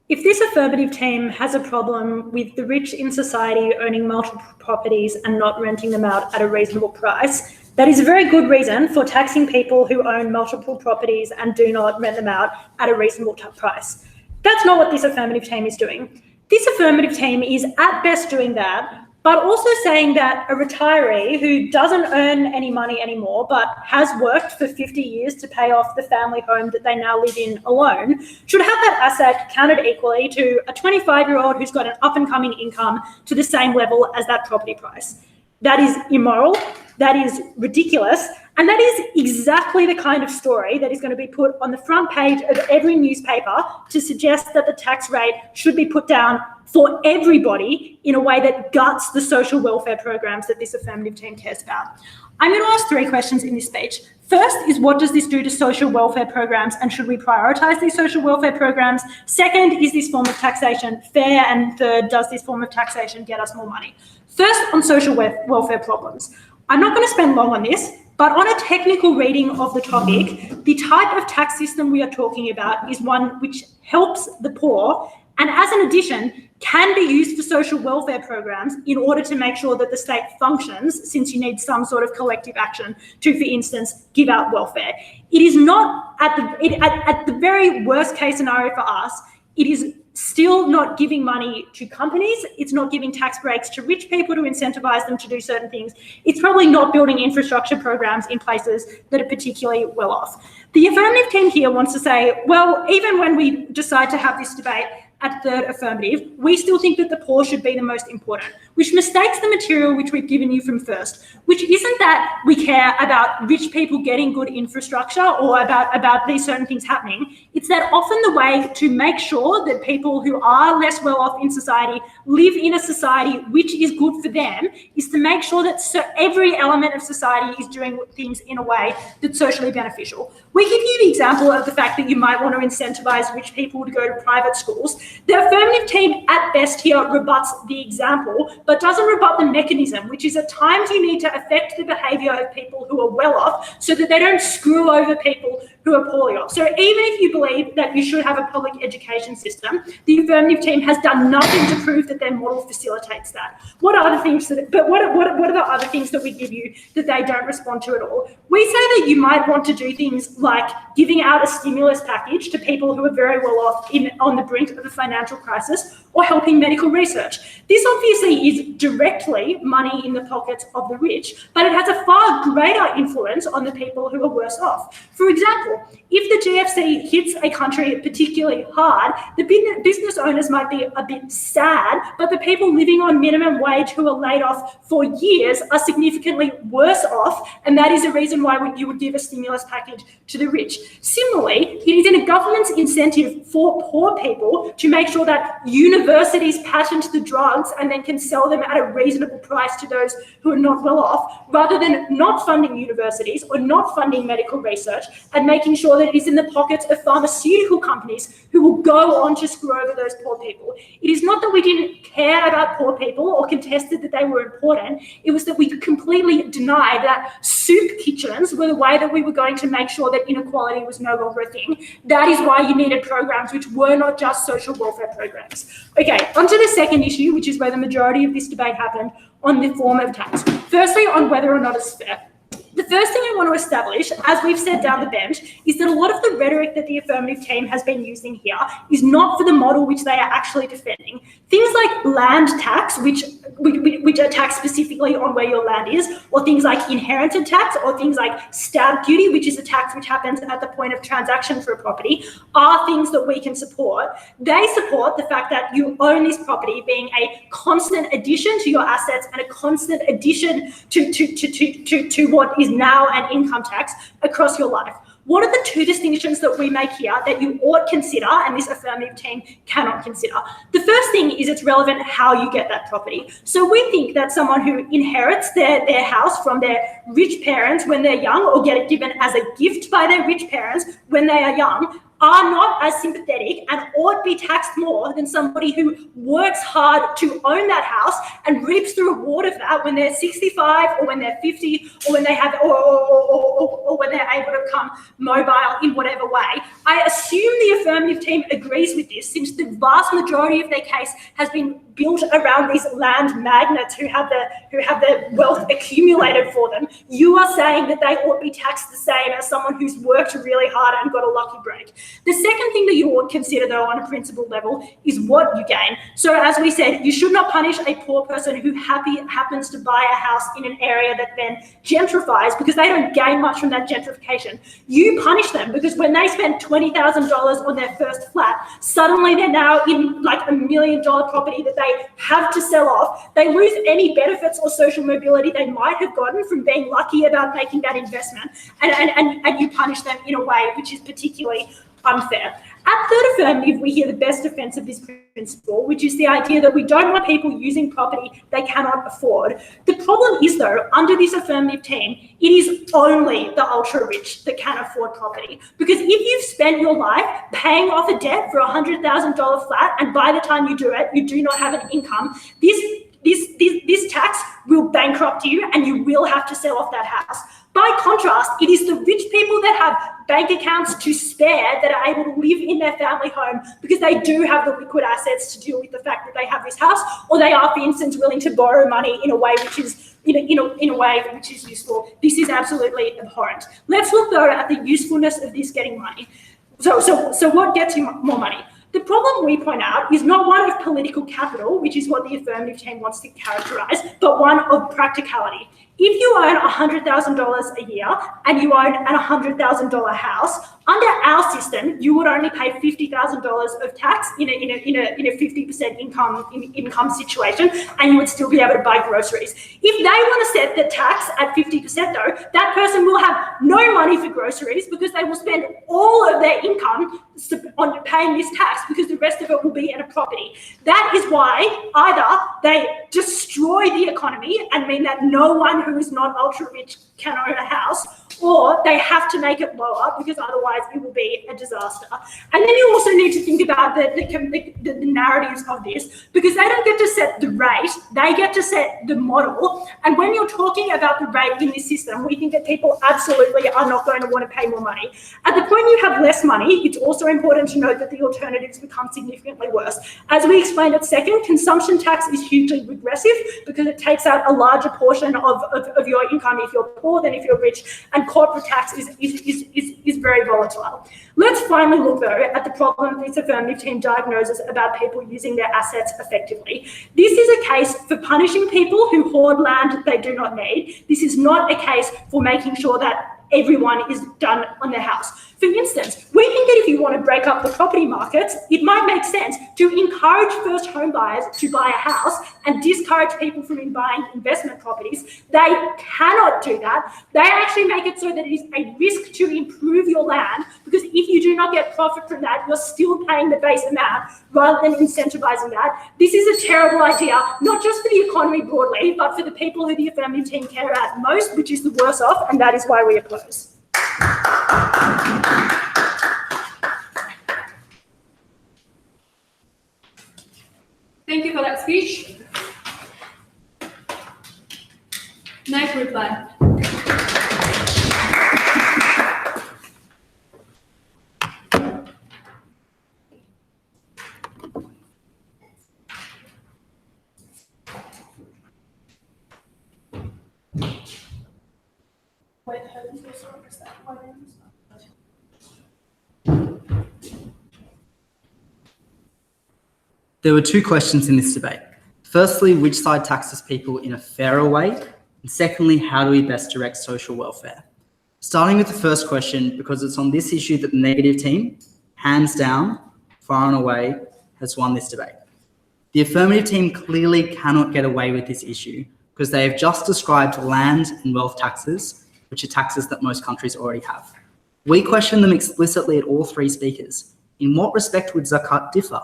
If this affirmative team has a problem with the rich in society owning multiple properties and not renting them out at a reasonable price, that is a very good reason for taxing people who own multiple properties and do not rent them out at a reasonable price. That's not what this affirmative team is doing. This affirmative team is at best doing that, but also saying that a retiree who doesn't earn any money anymore but has worked for 50 years to pay off the family home that they now live in alone should have that asset counted equally to a 25-year-old who's got an up-and-coming income to the same level as that property price. That is immoral, that is ridiculous, and that is exactly the kind of story that is going to be put on the front page of every newspaper to suggest that the tax rate should be put down for everybody in a way that guts the social welfare programs that this affirmative team cares about. I'm going to ask 3 questions in this speech. First is, what does this do to social welfare programs, and should we prioritise these social welfare programs? Second, is this form of taxation fair? And third, does this form of taxation get us more money? First, on social welfare problems. I'm not going to spend long on this, but on a technical reading of the topic, the type of tax system we are talking about is one which helps the poor, and as an addition, can be used for social welfare programs in order to make sure that the state functions, since you need some sort of collective action to, for instance, give out welfare. It is not, at the very worst case scenario for us, it is still not giving money to companies. It's not giving tax breaks to rich people to incentivize them to do certain things. It's probably not building infrastructure programs in places that are particularly well off. The affirmative team here wants to say, well, even when we decide to have this debate at third affirmative, we still think that the poor should be the most important, which mistakes the material which we've given you from first, which isn't that we care about rich people getting good infrastructure or about these certain things happening. It's that often the way to make sure that people who are less well off in society live in a society which is good for them is to make sure that every element of society is doing things in a way that's socially beneficial. We give you the example of the fact that you might want to incentivize rich people to go to private schools. The affirmative team at best here rebuts the example, but doesn't rebut the mechanism, which is at times you need to affect the behaviour of people who are well off so that they don't screw over people who are poorly off. So even if you believe that you should have a public education system, the affirmative team has done nothing to prove that their model facilitates that. What are the things that, but what are the other things that we give you that they don't respond to at all? We say that you might want to do things like giving out a stimulus package to people who are very well off on the brink of a financial crisis, or helping medical research. This obviously is directly money in the pockets of the rich, but it has a far greater influence on the people who are worse off. For example, if the GFC hits a country particularly hard, the business owners might be a bit sad, but the people living on minimum wage who are laid off for years are significantly worse off, and that is a reason why you would give a stimulus package to the rich. Similarly, it is in a government's incentive for poor people to make sure that universities patent the drugs and then can sell them at a reasonable price to those who are not well off, rather than not funding universities or not funding medical research and making sure that it is in the pockets of pharmaceutical companies who will go on to screw over those poor people. It is not that we didn't care about poor people or contested that they were important. It was that we completely denied that soup kitchens were the way that we were going to make sure that inequality was no longer a thing. That is why you needed programs which were not just social welfare programs. Okay, onto the second issue, which is where the majority of this debate happened, on the form of tax. Firstly, on whether or not it's fair. The first thing I want to establish, as we've said down the bench, is that a lot of the rhetoric that the affirmative team has been using here is not for the model which they are actually defending. Things like land tax, which are taxed specifically on where your land is, or things like inherited tax, or things like stamp duty, which is a tax which happens at the point of transaction for a property, are things that we can support. They support the fact that you own this property being a constant addition to your assets and a constant addition to what is now an income tax across your life. What are the two distinctions that we make here that you ought consider and this affirmative team cannot consider? The first thing is it's relevant how you get that property. So we think that someone who inherits their house from their rich parents when they're young, or get it given as a gift by their rich parents when they are young, are not as sympathetic and ought be taxed more than somebody who works hard to own that house and reaps the reward of that when they're 65 or when they're 50 or when they have or when they're able to become mobile in whatever way. I assume the affirmative team agrees with this, since the vast majority of their case has been built around these land magnates who have the wealth accumulated for them. You are saying that they ought to be taxed the same as someone who's worked really hard and got a lucky break. The second thing that you ought to consider, though, on a principle level is what you gain. So as we said, you should not punish a poor person who happens to buy a house in an area that then gentrifies, because they don't gain much from that gentrification. You punish them because when they spend $20,000 on their first flat, suddenly they're now in like $1 million property that they have to sell off. They lose any benefits or social mobility they might have gotten from being lucky about making that investment, and you punish them in a way which is particularly unfair. At Third Affirmative, we hear the best defense of this principle, which is the idea that we don't want people using property they cannot afford. The problem is, though, under this affirmative team, it is only the ultra-rich that can afford property. Because if you've spent your life paying off a debt for a $100,000 flat, and by the time you do it, you do not have an income, this tax will bankrupt you and you will have to sell off that house. By contrast, it is the rich people that have bank accounts to spare that are able to live in their family home because they do have the liquid assets to deal with the fact that they have this house, or they are, for instance, willing to borrow money in a way which is in a way which is useful. This is absolutely abhorrent. Let's look, though, at the usefulness of this getting money. So what gets you more money? The problem we point out is not one of political capital, which is what the affirmative team wants to characterize, but one of practicality. If you earn $100,000 a year and you own a $100,000 house, under our system, you would only pay $50,000 of tax in a 50% income situation, and you would still be able to buy groceries. If they want to set the tax at 50%, though, that person will have no money for groceries because they will spend all of their income on paying this tax, because the rest of it will be in a property. That is why either they destroy the economy and mean that no one who is not ultra rich can own a house, or they have to make it lower because otherwise it will be a disaster. And then you also need to think about the narratives of this, because they don't get to set the rate, they get to set the model. And when you're talking about the rate in this system, we think that people absolutely are not going to want to pay more money. At the point you have less money, it's also important to note that the alternatives become significantly worse. As we explained at second, consumption tax is hugely regressive because it takes out a larger portion of your income if you're poor than if you're rich, and corporate tax is very volatile. Let's finally look, though, at the problem this affirmative team diagnoses about people using their assets effectively. This is a case for punishing people who hoard land they do not need. This is not a case for making sure that everyone is done on their house. For instance, we think that if you want to break up the property markets, it might make sense to encourage first home buyers to buy a house and discourage people from buying investment properties. They cannot do that. They actually make it so that it is a risk to improve your land, because if you do not get profit from that, you're still paying the base amount rather than incentivizing that. This is a terrible idea, not just for the economy broadly, but for the people who the affirmative team care about most, which is the worse off, and that is why we oppose. Thank you for that speech. Nice reply. There were two questions in this debate. Firstly, which side taxes people in a fairer way? And secondly, how do we best direct social welfare? Starting with the first question, because it's on this issue that the negative team, hands down, far and away, has won this debate. The affirmative team clearly cannot get away with this issue because they have just described land and wealth taxes, which are taxes that most countries already have. We question them explicitly at all three speakers. In what respect would Zakat differ?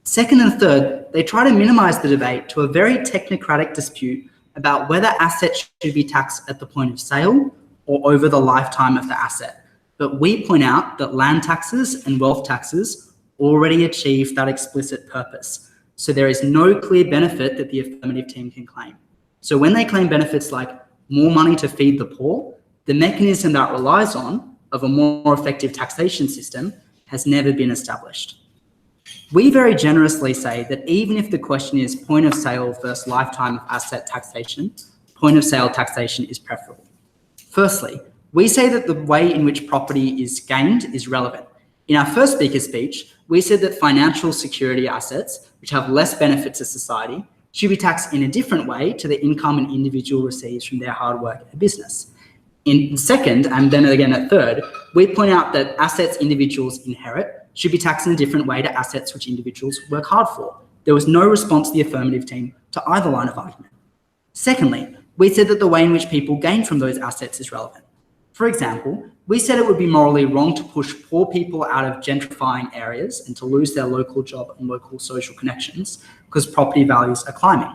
Second and third, they try to minimise the debate to a very technocratic dispute about whether assets should be taxed at the point of sale or over the lifetime of the asset. But we point out that land taxes and wealth taxes already achieve that explicit purpose. So there is no clear benefit that the affirmative team can claim. So when they claim benefits like more money to feed the poor, the mechanism that relies on of a more effective taxation system has never been established. We very generously say that even if the question is point of sale versus lifetime of asset taxation, point of sale taxation is preferable. Firstly, we say that the way in which property is gained is relevant. In our first speaker's speech, we said that financial security assets, which have less benefit to society, should be taxed in a different way to the income an individual receives from their hard work at a business. In second, and then again at third, we point out that assets individuals inherit should be taxed in a different way to assets which individuals work hard for. There was no response to the affirmative team to either line of argument. Secondly, we said that the way in which people gain from those assets is relevant. For example, we said it would be morally wrong to push poor people out of gentrifying areas and to lose their local job and local social connections because property values are climbing.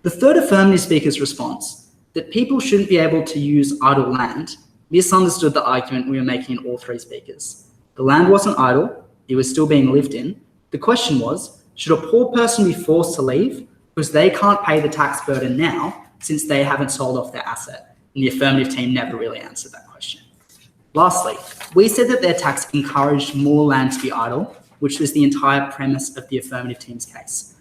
The third affirmative speaker's response, that people shouldn't be able to use idle land, misunderstood the argument we were making in all three speakers. The land wasn't idle, it was still being lived in. The question was, should a poor person be forced to leave because they can't pay the tax burden now since they haven't sold off their asset? And the affirmative team never really answered that question. Lastly, we said that their tax encouraged more land to be idle, which was the entire premise of the affirmative team's case.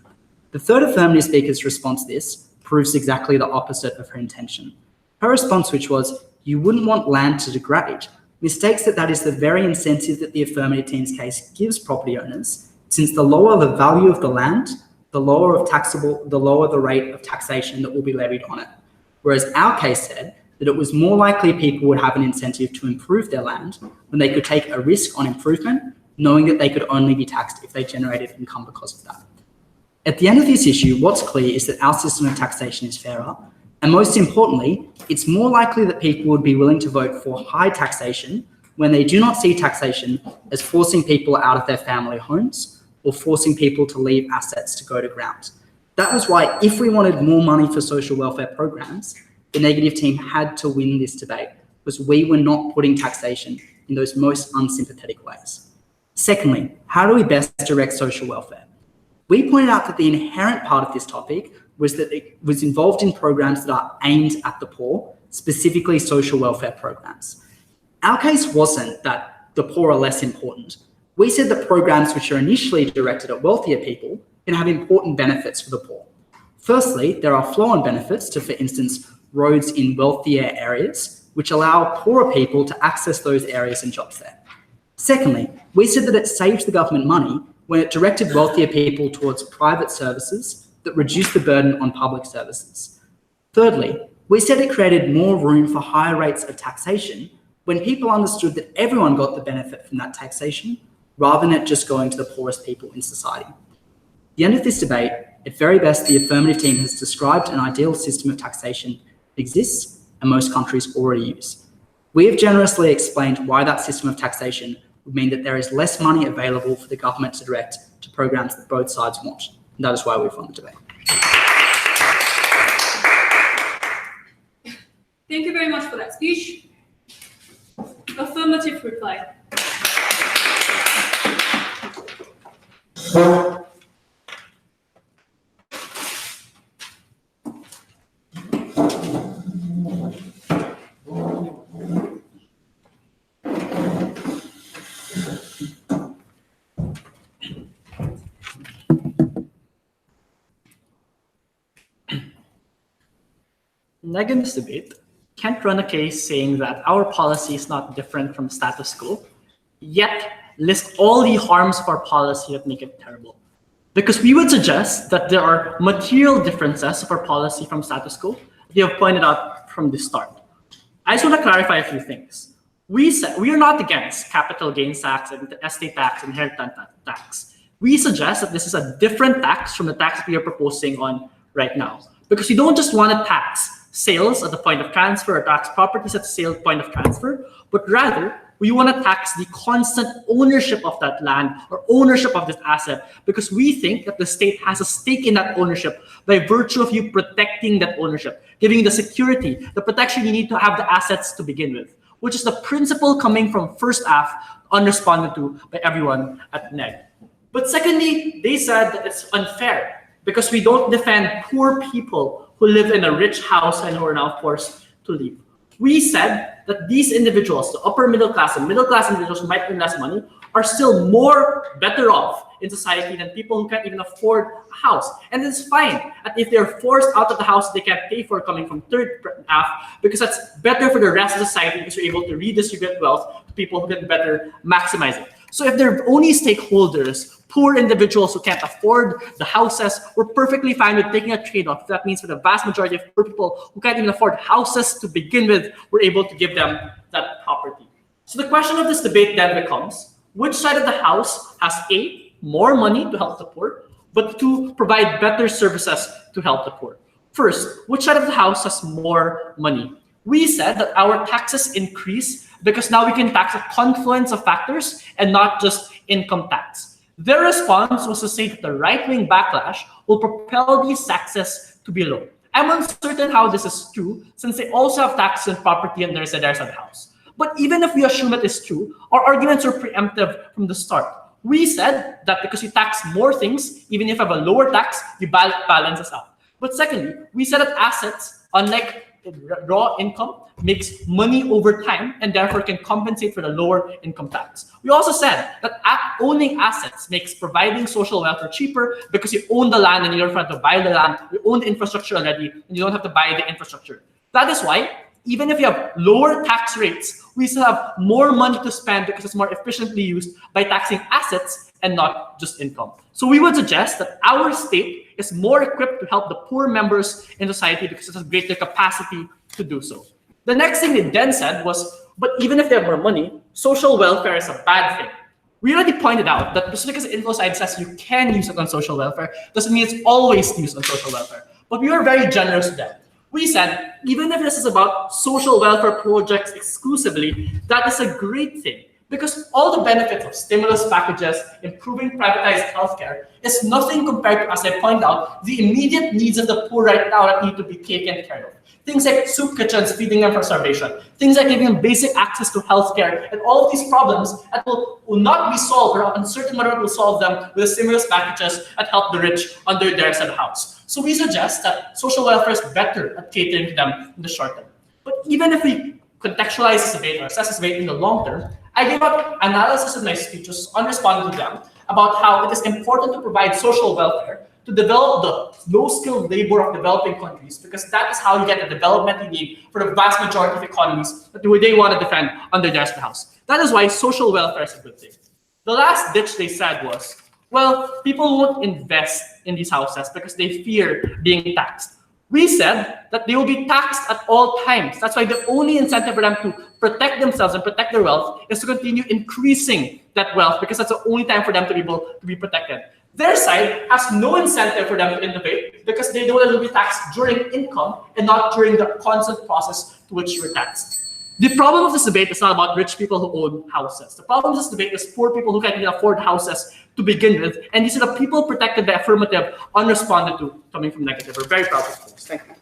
The third affirmative speaker's response to this proves exactly the opposite of her intention. Her response, which was, you wouldn't want land to degrade, mistakes that is the very incentive that the affirmative team's case gives property owners, since the lower the value of the land, the lower the rate of taxation that will be levied on it. Whereas our case said that it was more likely people would have an incentive to improve their land when they could take a risk on improvement, knowing that they could only be taxed if they generated income because of that. At the end of this issue, what's clear is that our system of taxation is fairer, and most importantly, it's more likely that people would be willing to vote for high taxation when they do not see taxation as forcing people out of their family homes or forcing people to leave assets to go to ground. That was why if we wanted more money for social welfare programs, the negative team had to win this debate, because we were not putting taxation in those most unsympathetic ways. Secondly, how do we best direct social welfare? We pointed out that the inherent part of this topic was that it was involved in programs that are aimed at the poor, specifically social welfare programs. Our case wasn't that the poor are less important. We said that programs which are initially directed at wealthier people can have important benefits for the poor. Firstly, there are flow-on benefits to, for instance, roads in wealthier areas, which allow poorer people to access those areas and jobs there. Secondly, we said that it saves the government money when it directed wealthier people towards private services that reduce the burden on public services. Thirdly, we said it created more room for higher rates of taxation when people understood that everyone got the benefit from that taxation, rather than it just going to the poorest people in society. At the end of this debate, at very best, the affirmative team has described an ideal system of taxation that exists and most countries already use. We have generously explained why that system of taxation would mean that there is less money available for the government to direct to programs that both sides want. And that is why we've won the debate. Thank you very much for that speech. Affirmative reply. Like in this debate, can't run a case saying that our policy is not different from status quo, yet list all the harms of our policy that make it terrible. Because we would suggest that there are material differences of our policy from status quo that you have pointed out from the start. I just want to clarify a few things. We are not against capital gains tax and estate tax and inheritance tax. We suggest that this is a different tax from the tax we are proposing on right now. Because we don't just want to tax sales at the point of transfer or tax properties at the sale point of transfer, but rather we want to tax the constant ownership of that land or ownership of this asset, because we think that the state has a stake in that ownership by virtue of you protecting that ownership, giving you the security, the protection you need to have the assets to begin with, which is the principle coming from first half unresponded to by everyone at NEG. But secondly, they said that it's unfair because we don't defend poor people who live in a rich house and who are now forced to leave. We said that these individuals, the upper middle class and middle class individuals who might earn less money, are still better off in society than people who can't even afford a house. And it's fine that if they're forced out of the house they can't pay for coming from third half, because that's better for the rest of society because you're able to redistribute wealth to people who can better maximize it. So if they're only stakeholders, poor individuals who can't afford the houses, we're perfectly fine with taking a trade-off. That means for the vast majority of poor people who can't even afford houses to begin with, we're able to give them that property. So the question of this debate then becomes, which side of the house has A, more money to help the poor, but to provide better services to help the poor? First, which side of the house has more money? We said that our taxes increase because now we can tax a confluence of factors and not just income tax. Their response was to say that the right-wing backlash will propel these taxes to be low. I'm uncertain how this is true, since they also have taxes on property and there's a house. But even if we assume that it's true, our arguments are preemptive from the start. We said that because you tax more things, even if you have a lower tax, you balances out. But secondly, we said that assets, unlike raw income, makes money over time and therefore can compensate for the lower income tax. We also said that owning assets makes providing social welfare cheaper because you own the land and you don't have to buy the land. You own the infrastructure already and you don't have to buy the infrastructure. That is why, even if you have lower tax rates, we still have more money to spend because it's more efficiently used by taxing assets and not just income. So we would suggest that our state is more equipped to help the poor members in society because it has greater capacity to do so. The next thing they then said was, but even if they have more money, social welfare is a bad thing. We already pointed out that just because the info side says you can use it on social welfare doesn't mean it's always used on social welfare. But we were very generous with that. We said, even if this is about social welfare projects exclusively, that is a great thing Because all the benefits of stimulus packages, improving privatized healthcare, is nothing compared to, as I point out, the immediate needs of the poor right now that need to be taken care of. Things like soup kitchens feeding them from starvation, things like giving them basic access to healthcare, and all of these problems that will not be solved, or uncertain whether it will solve them with the stimulus packages that help the rich under their side of the house. So we suggest that social welfare is better at catering to them in the short term. But even if we contextualize this debate or assess this debate in the long term, I gave out analysis in my speeches on responding to them about how it is important to provide social welfare to develop the low-skilled labor of developing countries, because that is how you get the development you need for the vast majority of economies that they want to defend under their house. That is why social welfare is a good thing. The last ditch they said was, well, people won't invest in these houses because they fear being taxed. We said that they will be taxed at all times. That's why the only incentive for them to protect themselves and protect their wealth is to continue increasing that wealth, because that's the only time for them to be able to be protected. Their side has no incentive for them to innovate because they know that they'll be taxed during income and not during the constant process to which you're taxed. The problem of this debate is not about rich people who own houses. The problem of this debate is poor people who can't even afford houses to begin with, and these are the people protected by affirmative, unresponded to, coming from negative. We're very proud of this. Thank you.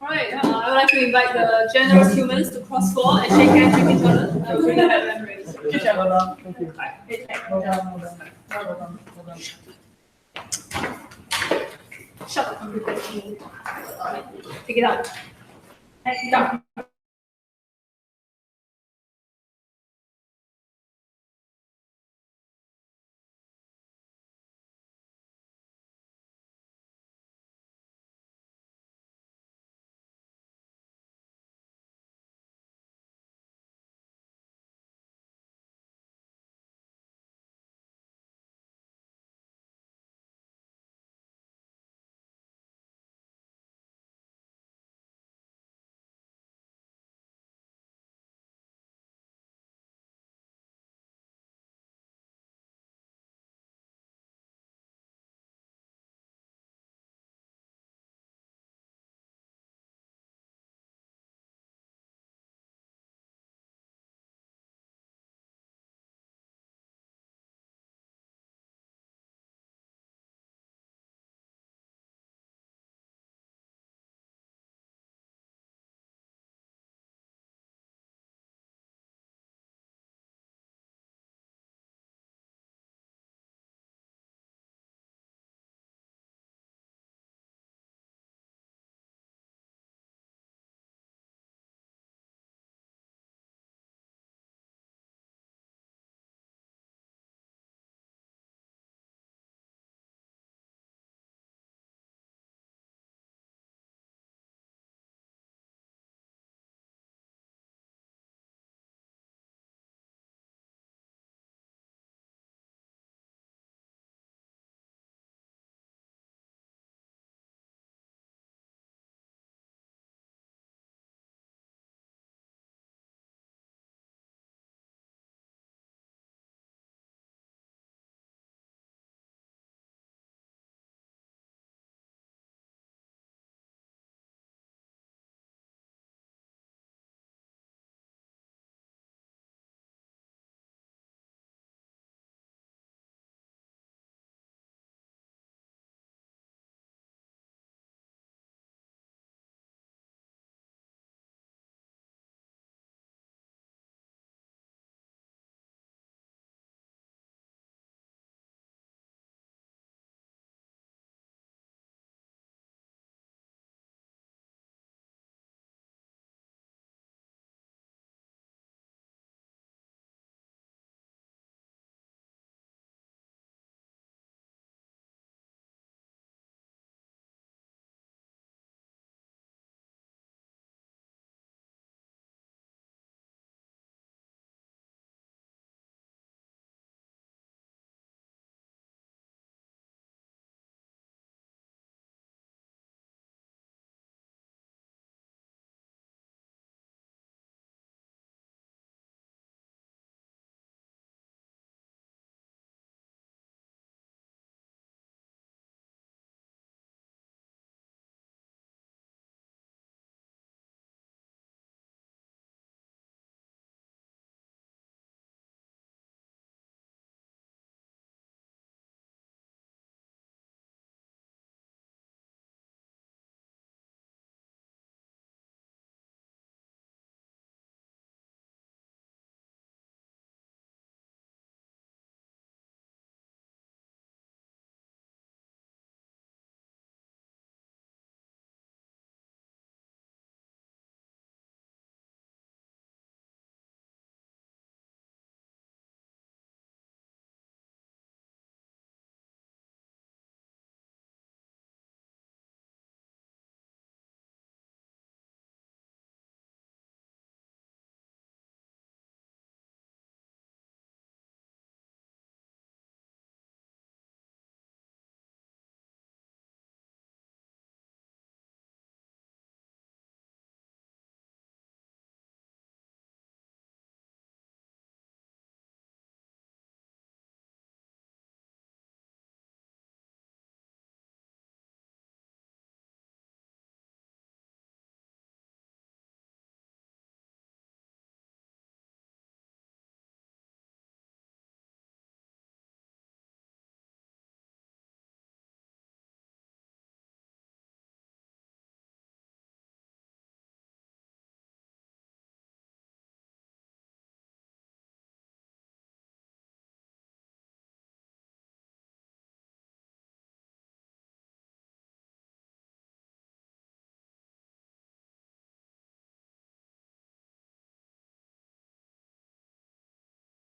All right, I would like to invite the generous humans to cross floor and shake hands with each other. I will bring the hand raised. Shut up. Take it out.